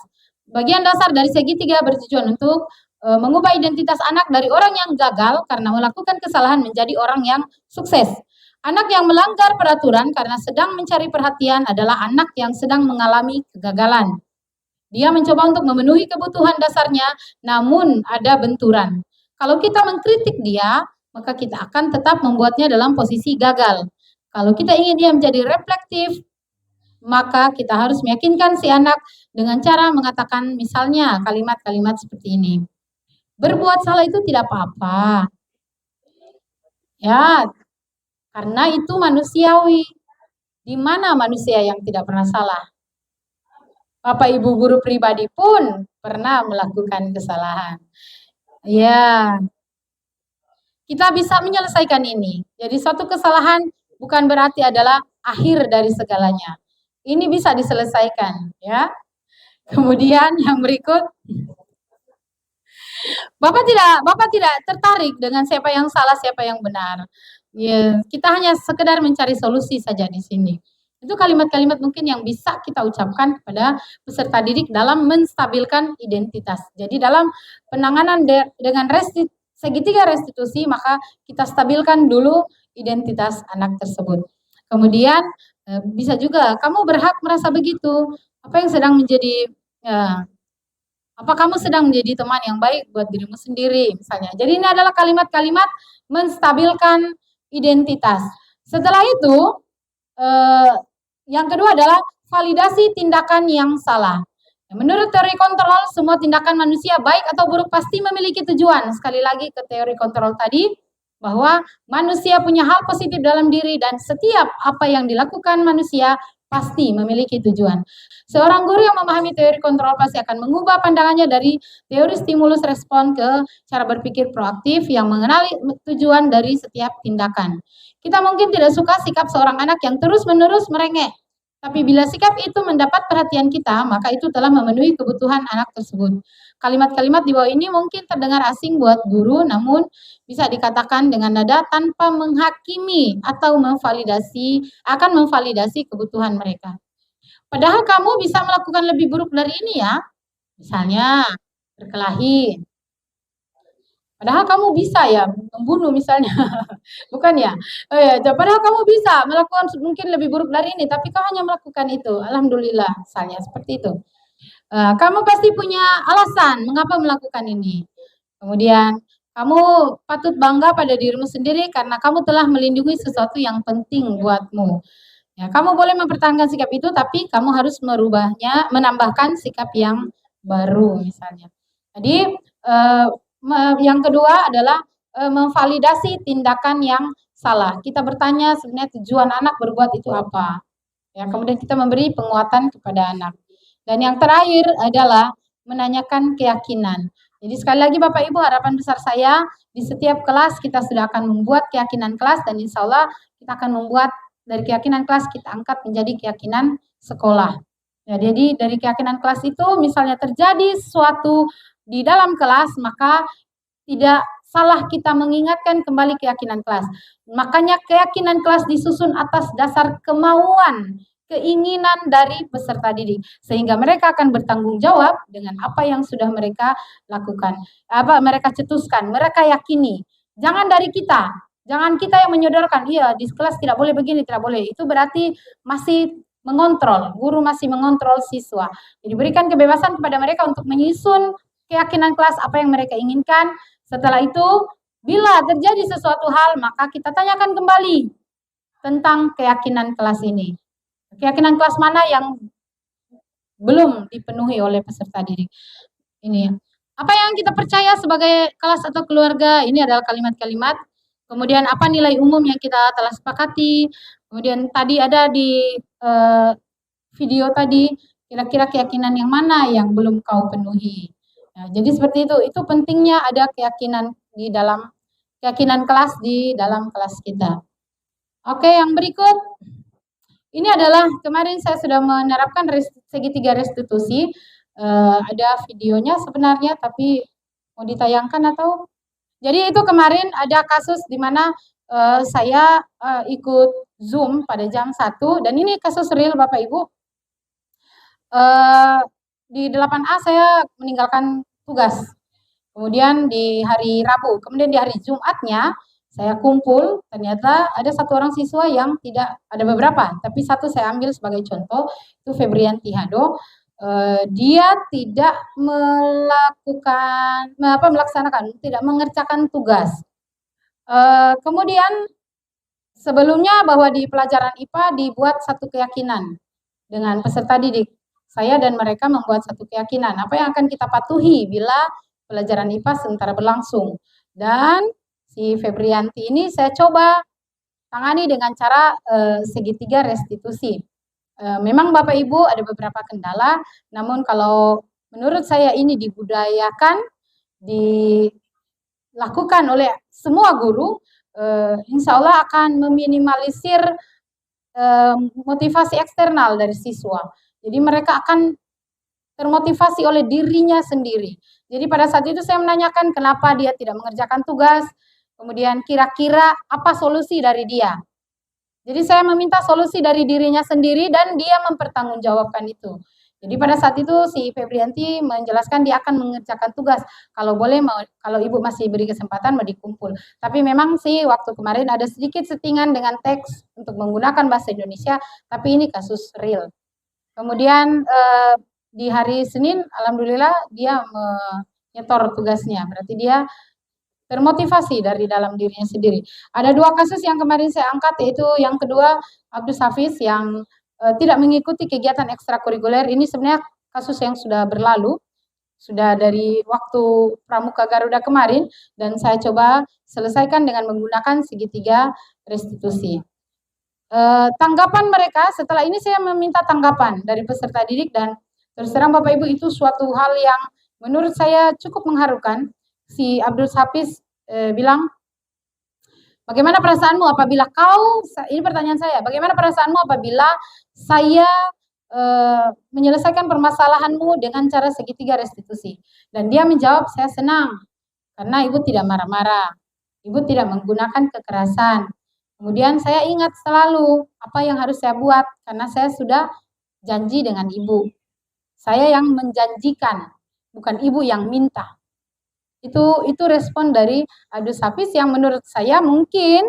Bagian dasar dari segitiga bertujuan untuk mengubah identitas anak dari orang yang gagal karena melakukan kesalahan menjadi orang yang sukses. Anak yang melanggar peraturan karena sedang mencari perhatian adalah anak yang sedang mengalami kegagalan. Dia mencoba untuk memenuhi kebutuhan dasarnya, namun ada benturan. Kalau kita mengkritik dia, maka kita akan tetap membuatnya dalam posisi gagal. Kalau kita ingin dia menjadi reflektif, maka kita harus meyakinkan si anak dengan cara mengatakan misalnya kalimat-kalimat seperti ini. Berbuat salah itu tidak apa-apa. Ya, karena itu manusiawi. Di mana manusia yang tidak pernah salah? Bapak Ibu guru pribadi pun pernah melakukan kesalahan. Ya, kita bisa menyelesaikan ini. Jadi suatu kesalahan bukan berarti adalah akhir dari segalanya. Ini bisa diselesaikan, ya. Kemudian yang berikut, Bapak tidak tertarik dengan siapa yang salah, siapa yang benar. Ya, kita hanya sekedar mencari solusi saja di sini. Itu kalimat-kalimat mungkin yang bisa kita ucapkan kepada peserta didik dalam menstabilkan identitas. Jadi dalam penanganan dengan segitiga restitusi, maka kita stabilkan dulu identitas anak tersebut. Kemudian bisa juga kamu berhak merasa begitu. Apa yang sedang menjadi apa kamu sedang menjadi teman yang baik buat dirimu sendiri misalnya. Jadi ini adalah kalimat-kalimat menstabilkan identitas. Setelah itu yang kedua adalah validasi tindakan yang salah. Menurut teori kontrol, semua tindakan manusia baik atau buruk pasti memiliki tujuan. Sekali lagi ke teori kontrol tadi, bahwa manusia punya hal positif dalam diri dan setiap apa yang dilakukan manusia pasti memiliki tujuan. Seorang guru yang memahami teori kontrol pasti akan mengubah pandangannya dari teori stimulus respon ke cara berpikir proaktif yang mengenali tujuan dari setiap tindakan. Kita mungkin tidak suka sikap seorang anak yang terus-menerus merengek. Tapi bila sikap itu mendapat perhatian kita, maka itu telah memenuhi kebutuhan anak tersebut. Kalimat-kalimat di bawah ini mungkin terdengar asing buat guru, namun bisa dikatakan dengan nada tanpa menghakimi atau akan memvalidasi kebutuhan mereka. Padahal kamu bisa melakukan lebih buruk dari ini ya. Misalnya, berkelahi. Padahal kamu bisa ya membunuh misalnya, bukan ya? Padahal kamu bisa melakukan mungkin lebih buruk dari ini, tapi kau hanya melakukan itu. Alhamdulillah, misalnya seperti itu. Kamu pasti punya alasan mengapa melakukan ini. Kemudian kamu patut bangga pada dirimu sendiri karena kamu telah melindungi sesuatu yang penting buatmu. Ya, kamu boleh mempertahankan sikap itu, tapi kamu harus merubahnya, menambahkan sikap yang baru misalnya. Jadi yang kedua adalah memvalidasi tindakan yang salah. Kita bertanya sebenarnya tujuan anak berbuat itu apa. Ya, kemudian kita memberi penguatan kepada anak. Dan yang terakhir adalah menanyakan keyakinan. Jadi sekali lagi Bapak Ibu, harapan besar saya di setiap kelas kita sudah akan membuat keyakinan kelas dan insya Allah kita akan membuat dari keyakinan kelas kita angkat menjadi keyakinan sekolah. Ya, jadi dari keyakinan kelas itu misalnya terjadi sesuatu di dalam kelas, maka tidak salah kita mengingatkan kembali keyakinan kelas. Makanya keyakinan kelas disusun atas dasar kemauan, keinginan dari peserta didik, sehingga mereka akan bertanggung jawab dengan apa yang sudah mereka lakukan, apa mereka cetuskan, mereka yakini. Jangan dari kita, jangan kita yang menyodorkan, iya di kelas tidak boleh begini, tidak boleh. Itu berarti masih mengontrol, guru masih mengontrol siswa. Jadi berikan kebebasan kepada mereka untuk menyusun keyakinan kelas apa yang mereka inginkan. Setelah itu, bila terjadi sesuatu hal, maka kita tanyakan kembali tentang keyakinan kelas ini. Keyakinan kelas mana yang belum dipenuhi oleh peserta didik. Ini apa yang kita percaya sebagai kelas atau keluarga, ini adalah kalimat-kalimat. Kemudian apa nilai umum yang kita telah sepakati. Kemudian tadi ada di video tadi, kira-kira keyakinan yang mana yang belum kau penuhi. Nah, jadi seperti itu pentingnya ada keyakinan di dalam keyakinan kelas di dalam kelas kita. Oke, yang berikut. Ini adalah kemarin saya sudah menerapkan segitiga restitusi. Ada videonya sebenarnya, tapi mau ditayangkan atau? Jadi itu kemarin ada kasus di mana saya ikut Zoom pada jam 1, dan ini kasus real Bapak Ibu. Di 8A saya meninggalkan tugas. Kemudian di hari Rabu, kemudian di hari Jumatnya saya kumpul, ternyata ada satu orang siswa yang tidak, ada beberapa, tapi satu saya ambil sebagai contoh, itu Febrianti Hado. Dia tidak melaksanakan, tidak mengerjakan tugas. Kemudian sebelumnya bahwa di pelajaran IPA dibuat satu keyakinan dengan peserta didik. Saya dan mereka membuat satu keyakinan, apa yang akan kita patuhi bila pelajaran IPA sementara berlangsung. Dan si Febrianti ini saya coba tangani dengan cara segitiga restitusi. Memang Bapak Ibu ada beberapa kendala, namun kalau menurut saya ini dibudayakan, dilakukan oleh semua guru, insya Allah akan meminimalisir motivasi eksternal dari siswa. Jadi mereka akan termotivasi oleh dirinya sendiri. Jadi pada saat itu saya menanyakan kenapa dia tidak mengerjakan tugas, kemudian kira-kira apa solusi dari dia. Jadi saya meminta solusi dari dirinya sendiri dan dia mempertanggungjawabkan itu. Jadi pada saat itu si Febrianti menjelaskan dia akan mengerjakan tugas. Kalau boleh, kalau Ibu masih beri kesempatan mau dikumpul. Tapi memang sih waktu kemarin ada sedikit settingan dengan teks untuk menggunakan bahasa Indonesia, tapi ini kasus real. Kemudian di hari Senin, alhamdulillah dia menyetor tugasnya. Berarti dia termotivasi dari dalam dirinya sendiri. Ada 2 kasus yang kemarin saya angkat, yaitu yang kedua Abdus Hafiz yang tidak mengikuti kegiatan ekstrakurikuler. Ini sebenarnya kasus yang sudah berlalu, sudah dari waktu Pramuka Garuda kemarin, dan saya coba selesaikan dengan menggunakan segitiga restitusi. Tanggapan mereka, setelah ini saya meminta tanggapan dari peserta didik, dan terus terang Bapak Ibu itu suatu hal yang menurut saya cukup mengharukan. Si Abdul Hafiz bilang, bagaimana perasaanmu apabila ini pertanyaan saya, bagaimana perasaanmu apabila saya menyelesaikan permasalahanmu dengan cara segitiga restitusi? Dan dia menjawab, saya senang, karena Ibu tidak marah-marah, Ibu tidak menggunakan kekerasan. Kemudian saya ingat selalu apa yang harus saya buat, karena saya sudah janji dengan Ibu. Saya yang menjanjikan, bukan Ibu yang minta. Itu respon dari Abdus Hafiz yang menurut saya mungkin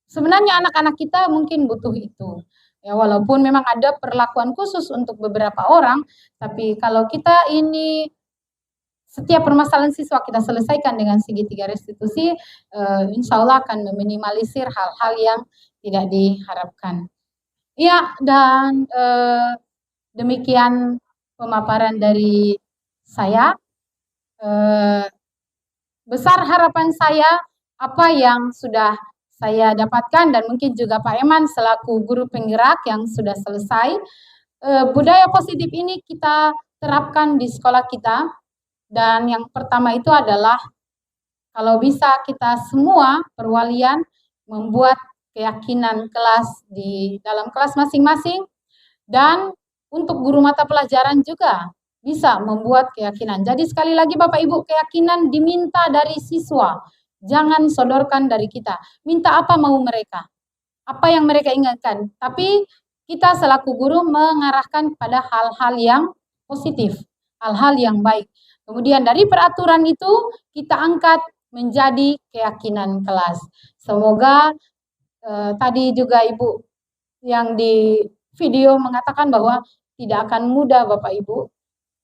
sebenarnya anak-anak kita mungkin butuh itu. Ya, walaupun memang ada perlakuan khusus untuk beberapa orang, tapi kalau kita ini setiap permasalahan siswa kita selesaikan dengan segitiga restitusi, insya Allah akan meminimalisir hal-hal yang tidak diharapkan. Ya, dan demikian pemaparan dari saya. Besar harapan saya apa yang sudah saya dapatkan, dan mungkin juga Pak Eman selaku guru penggerak yang sudah selesai. Budaya positif ini kita terapkan di sekolah kita, dan yang pertama itu adalah kalau bisa kita semua perwalian membuat keyakinan kelas di dalam kelas masing-masing, dan untuk guru mata pelajaran juga bisa membuat keyakinan. Jadi sekali lagi Bapak Ibu, keyakinan diminta dari siswa. Jangan sodorkan dari kita. Minta apa mau mereka. Apa yang mereka ingatkan. Tapi kita selaku guru mengarahkan pada hal-hal yang positif. Hal-hal yang baik. Kemudian dari peraturan itu kita angkat menjadi keyakinan kelas. Semoga tadi juga Ibu yang di video mengatakan bahwa tidak akan mudah Bapak Ibu.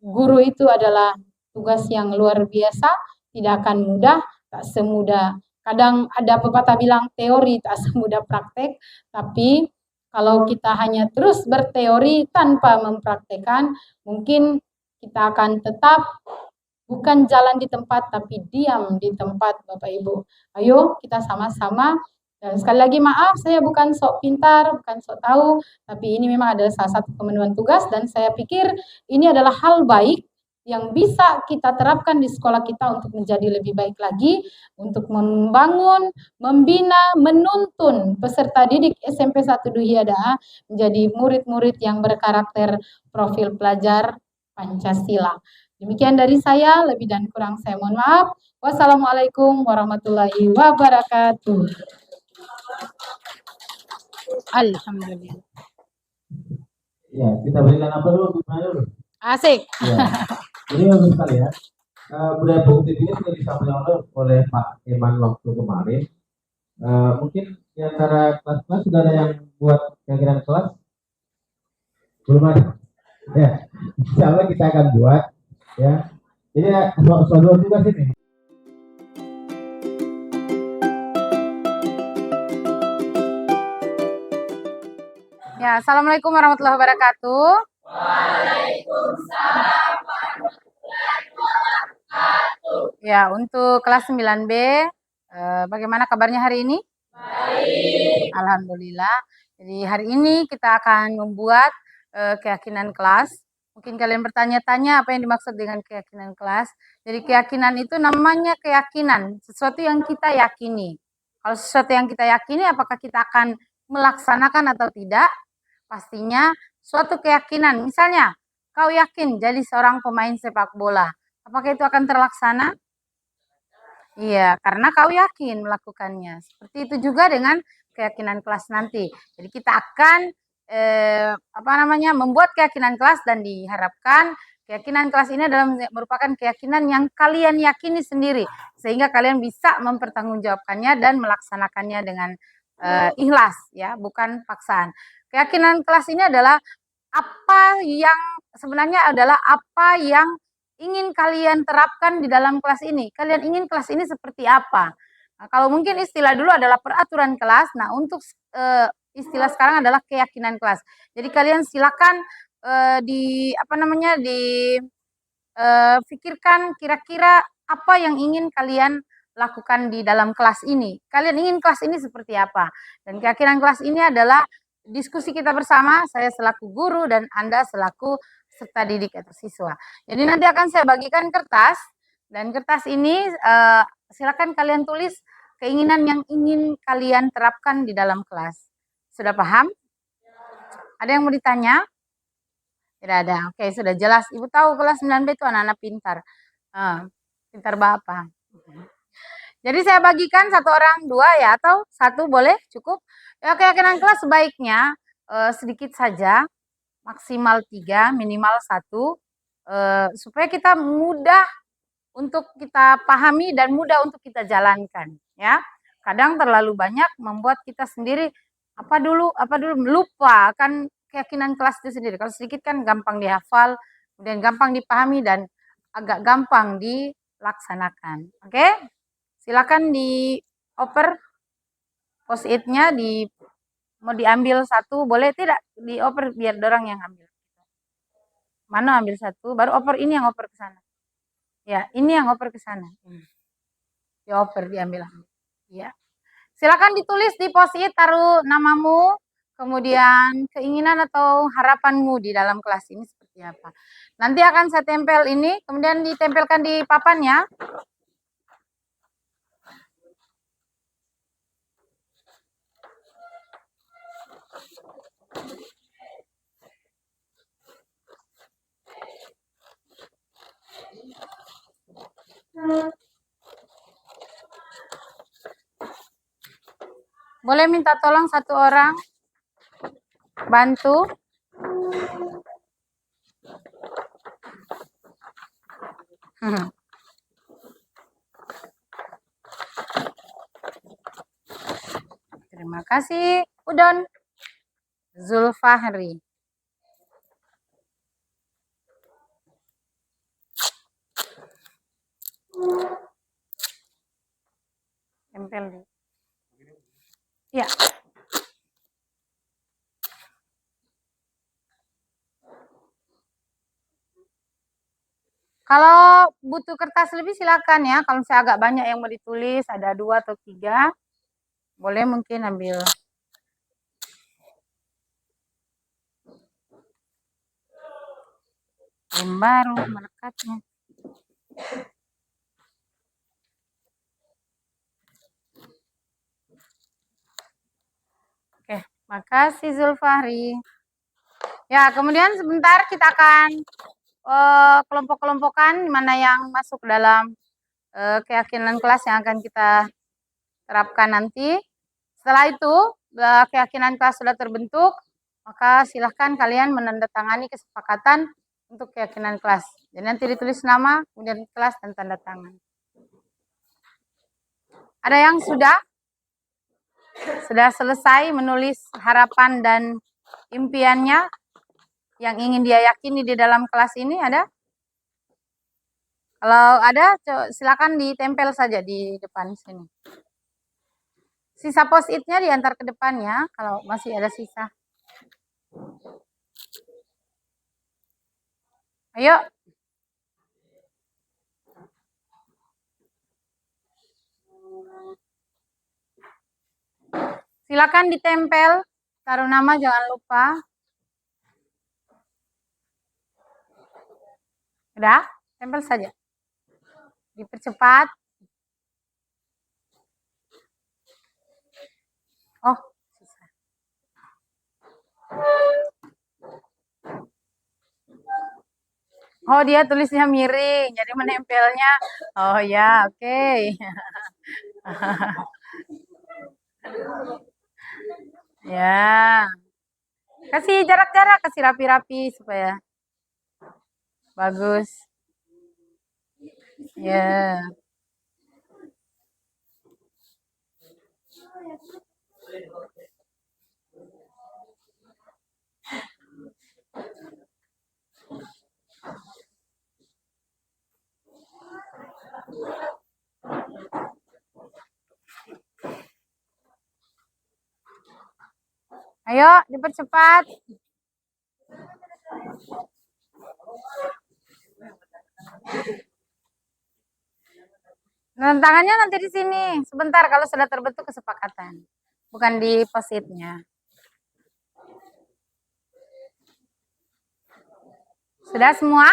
Guru itu adalah tugas yang luar biasa, tidak akan mudah, tak semudah. Kadang ada pepatah bilang teori tak semudah praktek, tapi kalau kita hanya terus berteori tanpa mempraktekkan, mungkin kita akan tetap bukan jalan di tempat, tapi diam di tempat Bapak Ibu. Ayo kita sama-sama. Dan sekali lagi maaf, saya bukan sok pintar, bukan sok tahu, tapi ini memang adalah salah satu pemenuhan tugas dan saya pikir ini adalah hal baik yang bisa kita terapkan di sekolah kita untuk menjadi lebih baik lagi, untuk membangun, membina, menuntun peserta didik SMP 1 Duhiada menjadi murid-murid yang berkarakter profil pelajar Pancasila. Demikian dari saya, lebih dan kurang saya mohon maaf. Wassalamualaikum warahmatullahi wabarakatuh. Alhamdulillah. Ya, kita berikan apa dulu? Gimana dulu? Asik. Ya. Ini bagus sekali ya. Budaya positif ini sudah disampaikan oleh Pak Eman waktu kemarin. Mungkin di antara kelas-kelas sudah ada yang buat kegiatan kelas? Belum ada. Ya, insya Allah kita akan buat. Ya, jadi soal juga sini. Ya, assalamualaikum warahmatullahi wabarakatuh. Ya, untuk kelas 9B, bagaimana kabarnya hari ini? Baik. Alhamdulillah. Jadi hari ini kita akan membuat keyakinan kelas. Mungkin kalian bertanya-tanya apa yang dimaksud dengan keyakinan kelas. Jadi keyakinan itu namanya keyakinan, sesuatu yang kita yakini. Kalau sesuatu yang kita yakini, apakah kita akan melaksanakan atau tidak? Pastinya suatu keyakinan. Misalnya, kau yakin jadi seorang pemain sepak bola. Apakah itu akan terlaksana? Iya, karena kau yakin melakukannya. Seperti itu juga dengan keyakinan kelas nanti. Jadi kita akan membuat keyakinan kelas dan diharapkan keyakinan kelas ini adalah merupakan keyakinan yang kalian yakini sendiri sehingga kalian bisa mempertanggungjawabkannya dan melaksanakannya dengan ikhlas ya, bukan paksaan. Keyakinan kelas ini adalah apa yang ingin kalian terapkan di dalam kelas ini. Kalian ingin kelas ini seperti apa? Nah, kalau mungkin istilah dulu adalah peraturan kelas. Nah, untuk istilah sekarang adalah keyakinan kelas. Jadi kalian silakan pikirkan kira-kira apa yang ingin kalian lakukan di dalam kelas ini. Kalian ingin kelas ini seperti apa? Dan keyakinan kelas ini adalah diskusi kita bersama, saya selaku guru dan Anda selaku peserta didik atau siswa. Jadi nanti akan saya bagikan kertas, dan kertas ini silakan kalian tulis keinginan yang ingin kalian terapkan di dalam kelas. Sudah paham? Ada yang mau ditanya? Tidak ada. Oke, sudah jelas. Ibu tahu kelas 9B itu anak-anak pintar. Pintar Bapak. Jadi saya bagikan satu orang 2 ya, atau 1 boleh cukup. Ya, keyakinan kelas sebaiknya sedikit saja, maksimal 3, minimal 1, supaya kita mudah untuk kita pahami dan mudah untuk kita jalankan. Ya, kadang terlalu banyak membuat kita sendiri apa dulu lupa kan keyakinan kelas itu sendiri. Kalau sedikit kan gampang dihafal, kemudian gampang dipahami dan agak gampang dilaksanakan. Oke? Silakan dioper post-it-nya, mau diambil 1 boleh tidak? Dioper biar dorang yang ambil. Mana ambil 1, baru oper ini yang oper ke sana. Ya, ini yang oper ke sana. Dioper, diambil. Ya. Silakan ditulis di post-it, taruh namamu, kemudian keinginan atau harapanmu di dalam kelas ini seperti apa. Nanti akan saya tempel ini, kemudian ditempelkan di papannya. Boleh minta tolong satu orang bantu. Terima kasih, Udon. Zulfahri. Tempel di. Ya. Kalau butuh kertas lebih silakan ya. Kalau saya agak banyak yang mau ditulis, ada 2 atau 3, boleh mungkin ambil. Lem baru melekatnya. Oke, makasih Zulfahri. Ya, kemudian sebentar kita akan kelompok-kelompokan mana yang masuk dalam keyakinan kelas yang akan kita terapkan nanti. Setelah itu, keyakinan kelas sudah terbentuk, maka silahkan kalian menandatangani kesepakatan untuk keyakinan kelas. Jadi nanti ditulis nama, kemudian kelas dan tanda tangan. Ada yang sudah selesai menulis harapan dan impiannya yang ingin dia yakini di dalam kelas ini, ada? Kalau ada, silakan ditempel saja di depan sini. Sisa post-it-nya diantar ke depannya, kalau masih ada sisa. Ayo. Silakan ditempel, taruh nama jangan lupa. Udah, tempel saja. Dipercepat. Oh, susah. Oh, dia tulisnya miring, jadi menempelnya. Oh ya, oke. Ya. Kasih jarak-jarak, kasih rapi-rapi supaya bagus. Ya. Ayo, dipercepat. Tantangannya nanti di sini. Sebentar kalau sudah terbentuk kesepakatan. Bukan di post-it-nya. Sudah semua?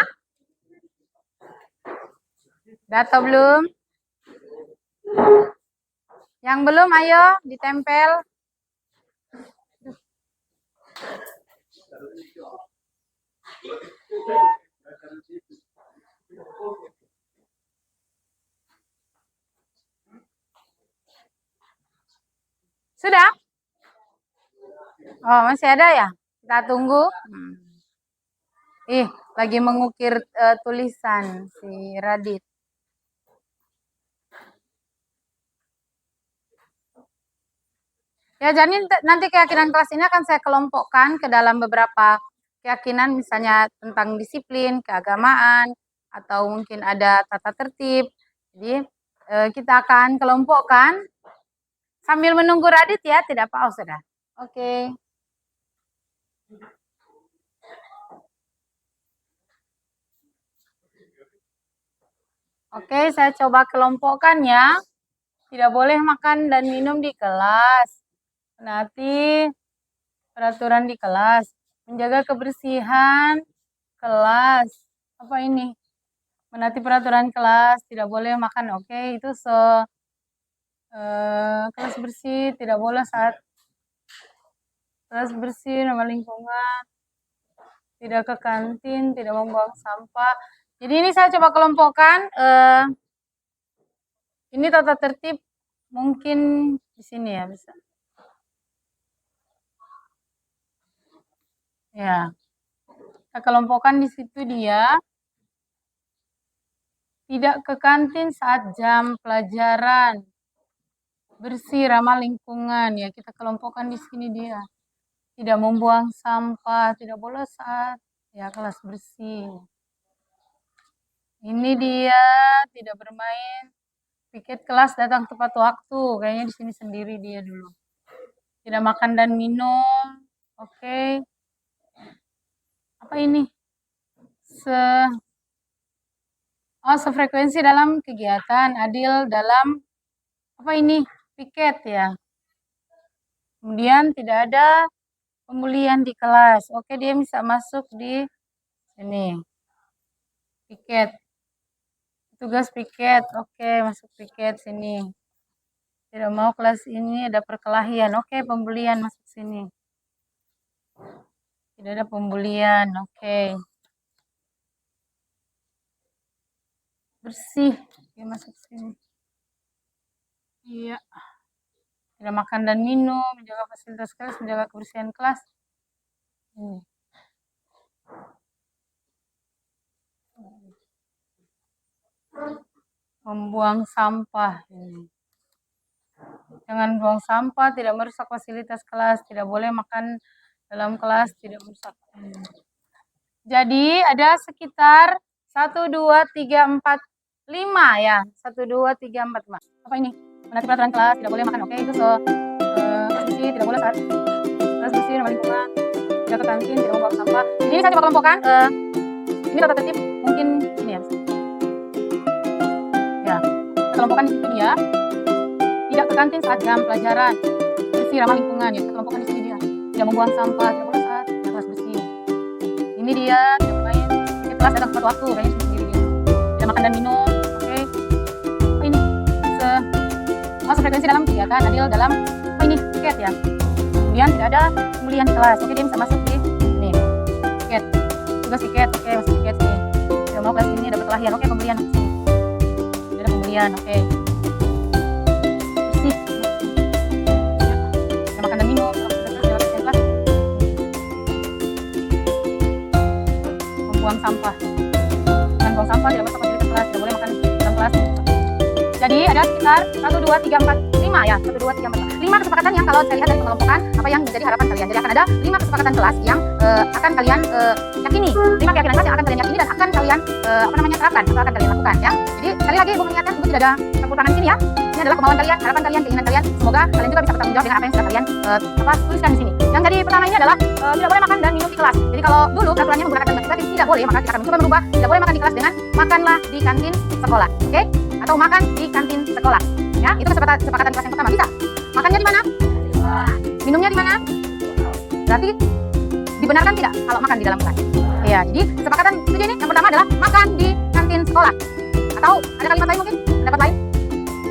Sudah atau belum? Yang belum, ayo ditempel. Sudah? Oh, masih ada ya? Kita tunggu. Lagi mengukir tulisan si Radit. Ya, jadi nanti keyakinan kelas ini akan saya kelompokkan ke dalam beberapa keyakinan, misalnya tentang disiplin, keagamaan, atau mungkin ada tata tertib. Jadi kita akan kelompokkan sambil menunggu Radit ya, tidak apa-apa sudah. Oke. Oke, saya coba kelompokkan ya. Tidak boleh makan dan minum di kelas. Menaati peraturan di kelas. Menjaga kebersihan kelas. Apa ini? Menaati peraturan kelas. Tidak boleh makan. Oke, itu kelas bersih. Tidak boleh saat kelas bersih, nama lingkungan. Tidak ke kantin. Tidak membuang sampah. Jadi ini saya coba kelompokkan Ini tata tertib mungkin di sini ya bisa. Ya, kita kelompokkan di situ dia. Tidak ke kantin saat jam pelajaran. Bersih, ramah lingkungan. Ya, kita kelompokkan di sini dia. Tidak membuang sampah, tidak boleh saat ya kelas bersih. Ini dia tidak bermain. Piket kelas datang tepat waktu. Kayaknya di sini sendiri dia dulu. Tidak makan dan minum. Oke. Apa ini? Sefrekuensi dalam kegiatan, adil dalam apa ini? Piket ya. Kemudian tidak ada pembulian di kelas. Oke, dia bisa masuk di sini. Piket. Tugas piket. Oke, masuk piket sini. Tidak mau kelas ini ada perkelahian. Oke, pembulian masuk sini. Tidak ada pembulian. Oke. Bersih. Oke, masuk sini. Iya. Tidak makan dan minum, menjaga fasilitas kelas, menjaga kebersihan kelas. Membuang sampah. Jangan buang sampah, tidak merusak fasilitas kelas, tidak boleh makan dalam kelas, tidak merusak. Jadi ada sekitar 1, 2, 3, 4, 5 ya. 1, 2, 3, 4, 5. Apa ini? Menati peraturan kelas, tidak boleh makan. Oke, itu bersih, tidak boleh saat kelas bersih, ramah lingkungan, tidak ke kantin, tidak membuang sampah. Jadi ini saya coba kelompokkan. Ini tata tertib mungkin ini ya. Ya, kita kelompokkan di situ dia. Tidak ke kantin saat jam pelajaran. Bersih, ramah lingkungan ya. Kita kelompokkan di sini dia. Tidak membuang sampah, tidak boleh saat kelas bersih. Ini dia, tidak bermain. Di kelas datang tepat waktu, kayaknya sendiri dia. Tidak makan dan minum. Oke. Apa ini? Frekuensi dalam kegiatan, adil dalam apa ini? Piket ya. Kemudian tidak ada pembulian di kelas. Oke, dia bisa masuk di sini. Piket. Tugas piket. Oke, masuk piket sini. Tidak mau kelas ini ada perkelahian. Oke, pembulian masuk sini. Tidak ada pembulian. Oke. Bersih. Tidak makan dan minum. Membuang sampah. Jangan buang sampah, tidak masuk fasilitas kelas, tidak boleh makan dalam kelas. Jadi ada sekitar 1, 2, 3, 4, 5 ya. 1, 2, 3, 4, 5 kesepakatan yang kalau saya lihat dari pengelompokan apa yang menjadi harapan kalian. Jadi akan ada 5 kesepakatan kelas yang akan kalian yakini. 5 keyakinan kelas yang akan kalian yakini dan akan kalian terapkan atau akan kalian lakukan ya. Jadi sekali lagi Ibu mengingatkan, Ibu tidak ada campur tangan di sini ya. Ini adalah kemauan kalian, harapan kalian, keinginan kalian. Semoga kalian juga bisa bertanggung jawab dengan apa yang sudah kalian tuliskan di sini. Yang jadi pertama ini adalah tidak boleh makan dan minum di kelas. Jadi kalau dulu peraturannya menggunakan kalimat tidak boleh, maka kita akan mencoba merubah tidak boleh makan di kelas dengan makanlah di kantin sekolah. Oke? Atau makan di kantin sekolah. Ya, itu kesepakatan kelas yang pertama. Bisa. Makannya di mana? Minumnya di mana? Berarti dibenarkan tidak kalau makan di dalam kelas? Ya, jadi kesepakatan itu ini yang pertama adalah makan di kantin sekolah. Atau ada kalimat lain mungkin? Pendapat lain?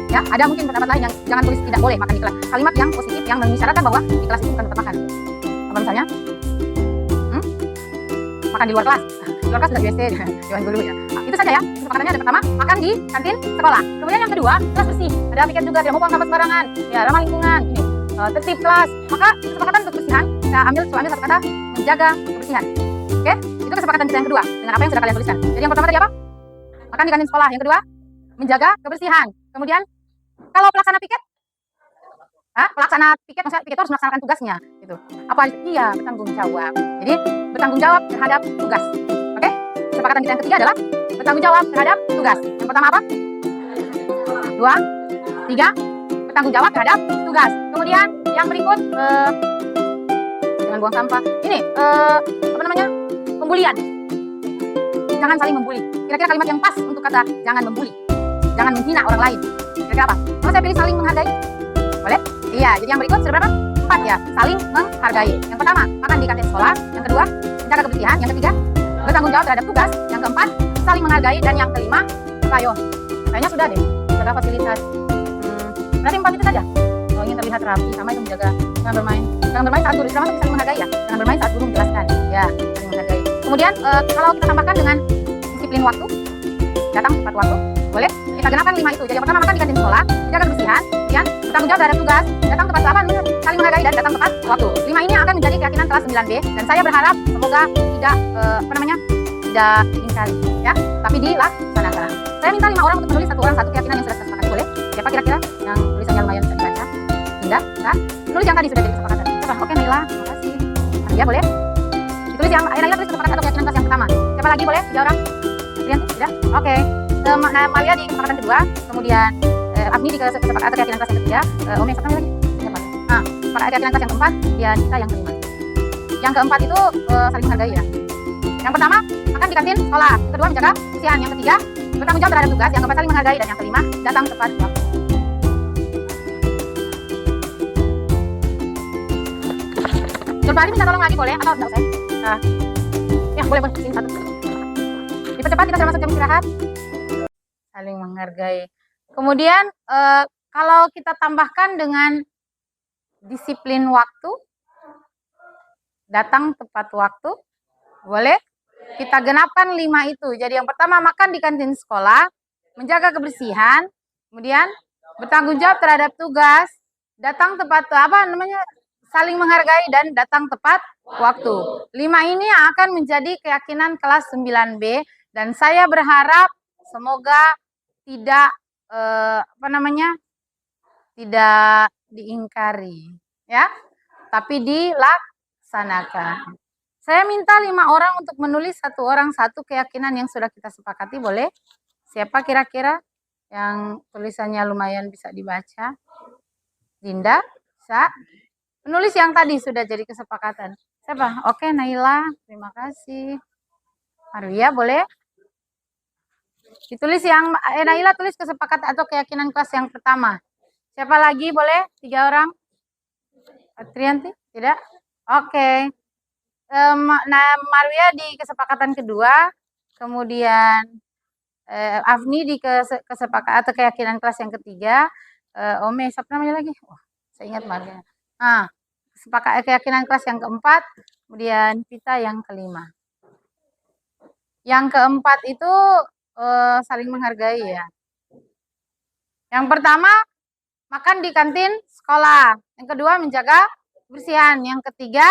Ya, ada mungkin pendapat lain yang jangan tulis tidak boleh makan di kelas. Kalimat yang positif yang mengisyaratkan bahwa di kelas itu bukan tempat makan. Apa misalnya? Makan di luar kelas. Di luar kelas sudah WC, jangan dulu ya. Nah, itu saja ya. Kesepakatannya ada pertama, makan di kantin sekolah. Kemudian yang kedua, kelas bersih. Ada piket juga, tidak mau buang sampah sembarangan. Ya, ramah lingkungan. Ini tertib kelas. Maka kesepakatan untuk kebersihan, kita ambil satu kata menjaga kebersihan. Oke? Itu kesepakatan kita yang kedua dengan apa yang sudah kalian tuliskan. Jadi yang pertama tadi apa? Makan di kantin sekolah. Yang kedua, menjaga kebersihan. Kemudian kalau pelaksana piket, pelaksana piket, maksudnya piket itu harus melaksanakan tugasnya, gitu. Apa? Iya, bertanggung jawab. Jadi bertanggung jawab terhadap tugas. Oke? Kesepakatan kita yang ketiga adalah bertanggung jawab terhadap tugas. Yang pertama apa? 2, 3, bertanggung jawab terhadap tugas. Kemudian yang berikut, jangan buang sampah. Ini apa namanya? Pembulian. Jangan saling membuli. Kira-kira kalimat yang pas untuk kata jangan membuli, jangan menghina orang lain. Kira-kira apa? Kalau saya pilih saling menghargai, boleh? Iya. Jadi yang berikut sudah berapa? 4 ya. Saling menghargai. Yang pertama, makan di kantin sekolah. Yang kedua, menjaga kebersihan. Yang ketiga, bertanggung jawab terhadap tugas. Yang keempat, saling menghargai. Dan yang kelima, payung. Kayaknya sudah deh. Jaga fasilitas. Berarti 4 itu saja. Oh, ingin terlihat rapi, sama itu menjaga. Jangan bermain. Jangan bermain saat guru. Sama saling menghargai ya. Jangan bermain saat guru menjelaskan. Ya, saling menghargai. Kemudian kalau kita tambahkan dengan disiplin waktu, datang tepat waktu, Boleh? Kita genapkan 5 itu. Jadi yang pertama makan di kantin sekolah, menjaga kebersihan, kemudian bertanggung jawab terhadap tugas, datang tepat apa namanya, saling menghargai dan datang tepat waktu. 5 ini akan menjadi keyakinan kelas 9B dan saya berharap semoga tidak tidak diingkari ya, tapi dilaksanakan. Saya minta 5 orang untuk menulis satu orang satu keyakinan yang sudah kita sepakati. Boleh? Siapa kira-kira yang tulisannya lumayan bisa dibaca? Tidak? Tulis yang tadi sudah jadi kesepakatan. Coba, oke Naila, terima kasih. Ya boleh? Ditulis yang Naila tulis kesepakatan atau keyakinan kelas yang pertama. Siapa lagi boleh? 3 orang? Adrian? Tidak? Oke. Malia di kesepakatan kedua, kemudian Afni di kesepakatan atau keyakinan kelas yang ketiga, Ome satu lagi. Siapa? Keyakinan kelas yang keempat, dia kita yang kelima. Yang keempat itu saling menghargai ya. Yang pertama, makan di kantin sekolah. Yang kedua, menjaga kebersihan. Yang ketiga, bertanggung jawab terhadap tugas. Yang keempat, saling menghargai. Dan yang kelima, datang tepat waktu. Zulfari minta tolong lagi boleh? Atau enggak usah? Ya boleh, sini satu. Dipercepat, kita sudah masuk jam istirahat. Saling menghargai. Kemudian, kalau kita tambahkan dengan disiplin waktu, datang tepat waktu, boleh? Kita genapkan 5 itu. Jadi yang pertama makan di kantin sekolah, menjaga kebersihan, kemudian bertanggung jawab terhadap tugas, datang tepat saling menghargai dan datang tepat waktu. 5 ini akan menjadi keyakinan kelas 9B dan saya berharap semoga tidak tidak diingkari ya, tapi dilaksanakan. Saya minta 5 orang untuk menulis satu orang satu keyakinan yang sudah kita sepakati, boleh? Siapa kira-kira yang tulisannya lumayan bisa dibaca? Dinda? Bisa? Penulis yang tadi sudah jadi kesepakatan. Siapa? Oke, Naila. Terima kasih. Arwia, boleh? Ditulis yang Naila tulis kesepakatan atau keyakinan kelas yang pertama. Siapa lagi boleh? 3 orang? Trianti? Tidak? Oke. Marwia di kesepakatan kedua, kemudian Afni di kesepakatan atau keyakinan kelas yang ketiga, Ome, siapa namanya lagi? Wah, saya ingat Marwia. Keyakinan kelas yang keempat, kemudian Pita yang kelima. Yang keempat itu saling menghargai ya. Yang pertama, makan di kantin sekolah. Yang kedua, menjaga kebersihan. Yang ketiga,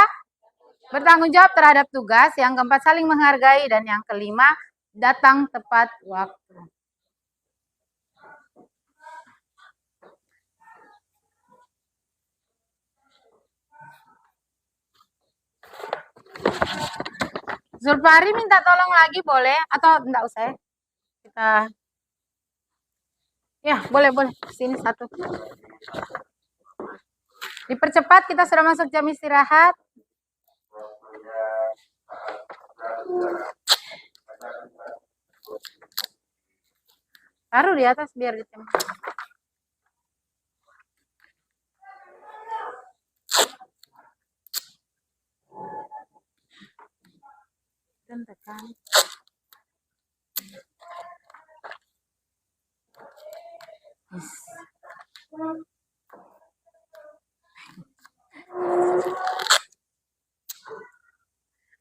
bertanggung jawab terhadap tugas. Yang keempat, saling menghargai. Dan yang kelima, datang tepat waktu. Zulfari minta tolong lagi boleh? Atau enggak usah ya? Kita... Ya, boleh. Sini satu. Dipercepat, kita sudah masuk jam istirahat. Taruh di atas biar ditempel. Dan tekan.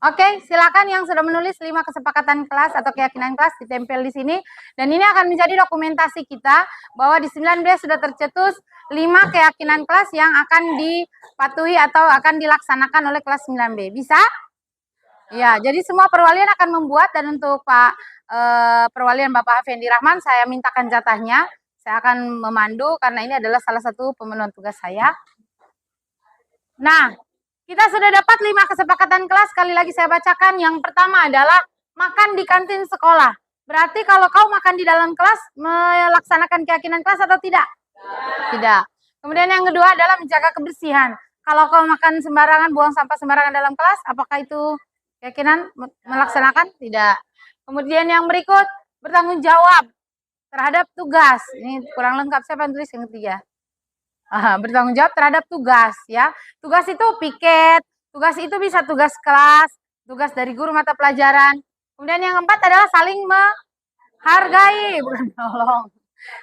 Oke, silakan yang sudah menulis 5 kesepakatan kelas atau keyakinan kelas ditempel di sini. Dan ini akan menjadi dokumentasi kita bahwa di 9B sudah tercetus 5 keyakinan kelas yang akan dipatuhi atau akan dilaksanakan oleh kelas 9B. Bisa? Ya, jadi semua perwalian akan membuat dan untuk Pak perwalian Bapak Afendi Rahman saya mintakan jatahnya. Saya akan memandu karena ini adalah salah satu pemenuhan tugas saya. Nah, kita sudah dapat 5 kesepakatan kelas. Sekali lagi saya bacakan. Yang pertama adalah makan di kantin sekolah. Berarti kalau kau makan di dalam kelas, melaksanakan keyakinan kelas atau tidak? Tidak. Kemudian yang kedua adalah menjaga kebersihan. Kalau kau makan sembarangan, buang sampah sembarangan dalam kelas, apakah itu keyakinan melaksanakan? Tidak. Kemudian yang berikut, bertanggung jawab terhadap tugas. Ini kurang lengkap, siapa yang tulis yang ketiga? Bertanggung jawab terhadap tugas ya. Tugas itu piket, tugas itu bisa tugas kelas, tugas dari guru mata pelajaran. Kemudian yang keempat adalah saling menghargai, bukan tolong.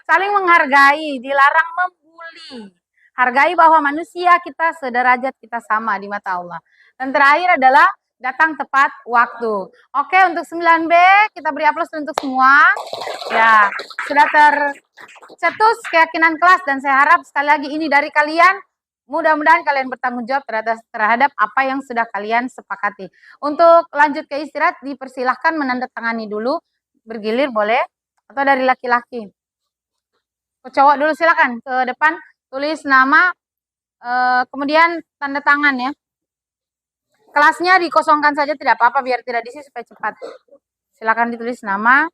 Saling menghargai, dilarang membuli. Hargai bahwa manusia kita sederajat, kita sama di mata Allah. Dan terakhir adalah datang tepat waktu. Oke, untuk 9B kita beri aplaus untuk semua. Ya, sudah tercetus keyakinan kelas dan saya harap sekali lagi ini dari kalian. Mudah-mudahan kalian bertanggung jawab terhadap apa yang sudah kalian sepakati. Untuk lanjut ke istirahat, dipersilahkan menandatangani dulu. Bergilir boleh, atau dari laki-laki. Ke cowok dulu silakan, ke depan tulis nama, kemudian tanda tangan ya. Kelasnya dikosongkan saja tidak apa-apa biar tidak diisi supaya cepat. Silakan ditulis nama,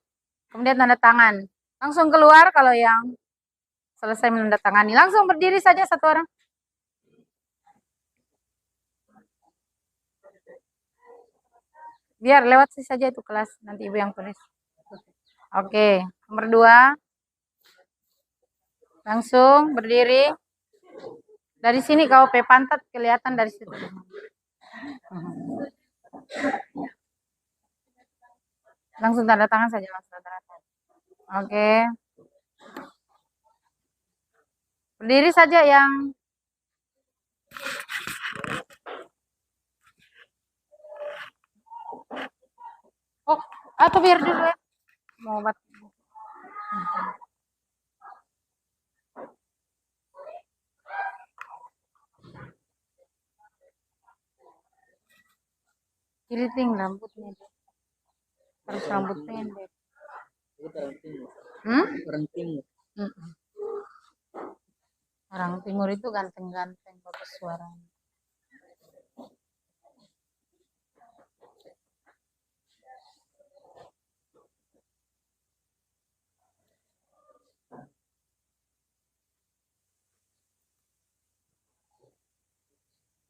kemudian tanda tangan. Langsung keluar kalau yang selesai menandatangani. Langsung berdiri saja satu orang. Biar lewat sih saja itu kelas, nanti ibu yang tulis. Oke, nomor 2. Langsung berdiri. Dari sini KOP pantat kelihatan dari situ. Langsung tanda tangan saja, langsung tanda tangan. Oke. Berdiri saja yang atau biar dulu ya. Mau obat. Keriting rambutnya. Harus rambut pendek. Orang timur. Orang timur itu ganteng-ganteng, bagus suaranya.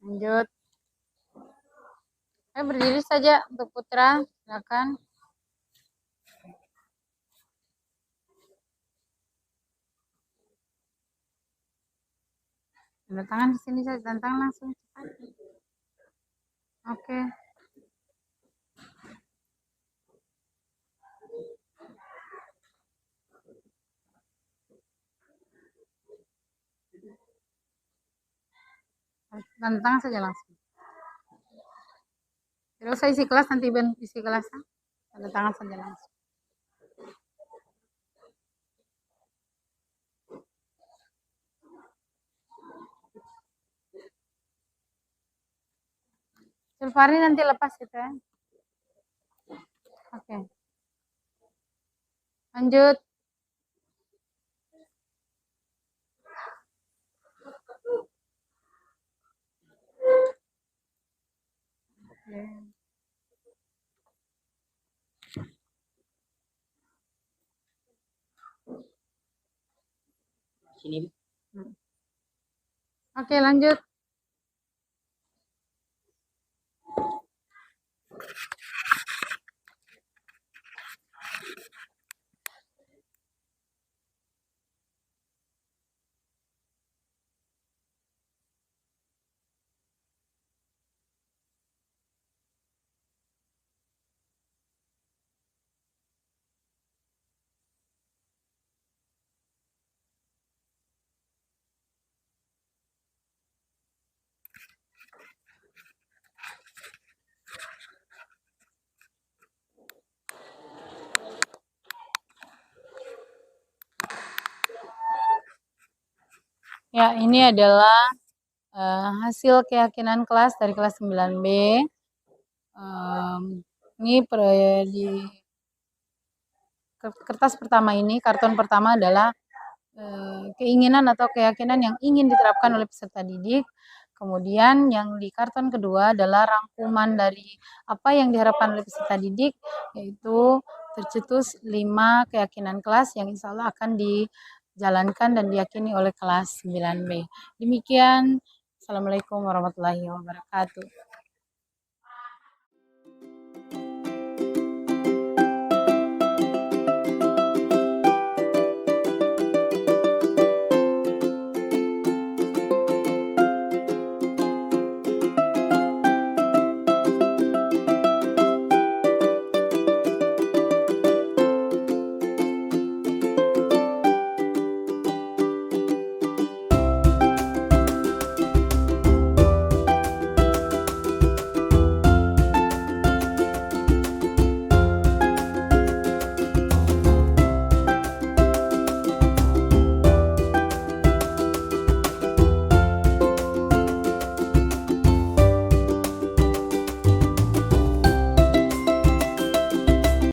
Lanjut. Berdiri saja untuk Putra, silakan. Tanda tangan di sini saja, tanda tangan langsung cepat. Oke. Tanda tangan saja langsung. Tidak usah isi kelas, nanti isi kelasnya. Tanda tangan saja langsung. Sulfari nanti lepas gitu ya. Oke. Lanjut. Sini. Oke, lanjut. Ya, ini adalah hasil keyakinan kelas dari kelas 9B. Ini di kertas pertama ini, karton pertama adalah keinginan atau keyakinan yang ingin diterapkan oleh peserta didik. Kemudian yang di karton kedua adalah rangkuman dari apa yang diharapkan oleh peserta didik, yaitu tercetus 5 keyakinan kelas yang insya Allah akan dijalankan dan diyakini oleh kelas 9B. Demikian, Assalamualaikum warahmatullahi wabarakatuh.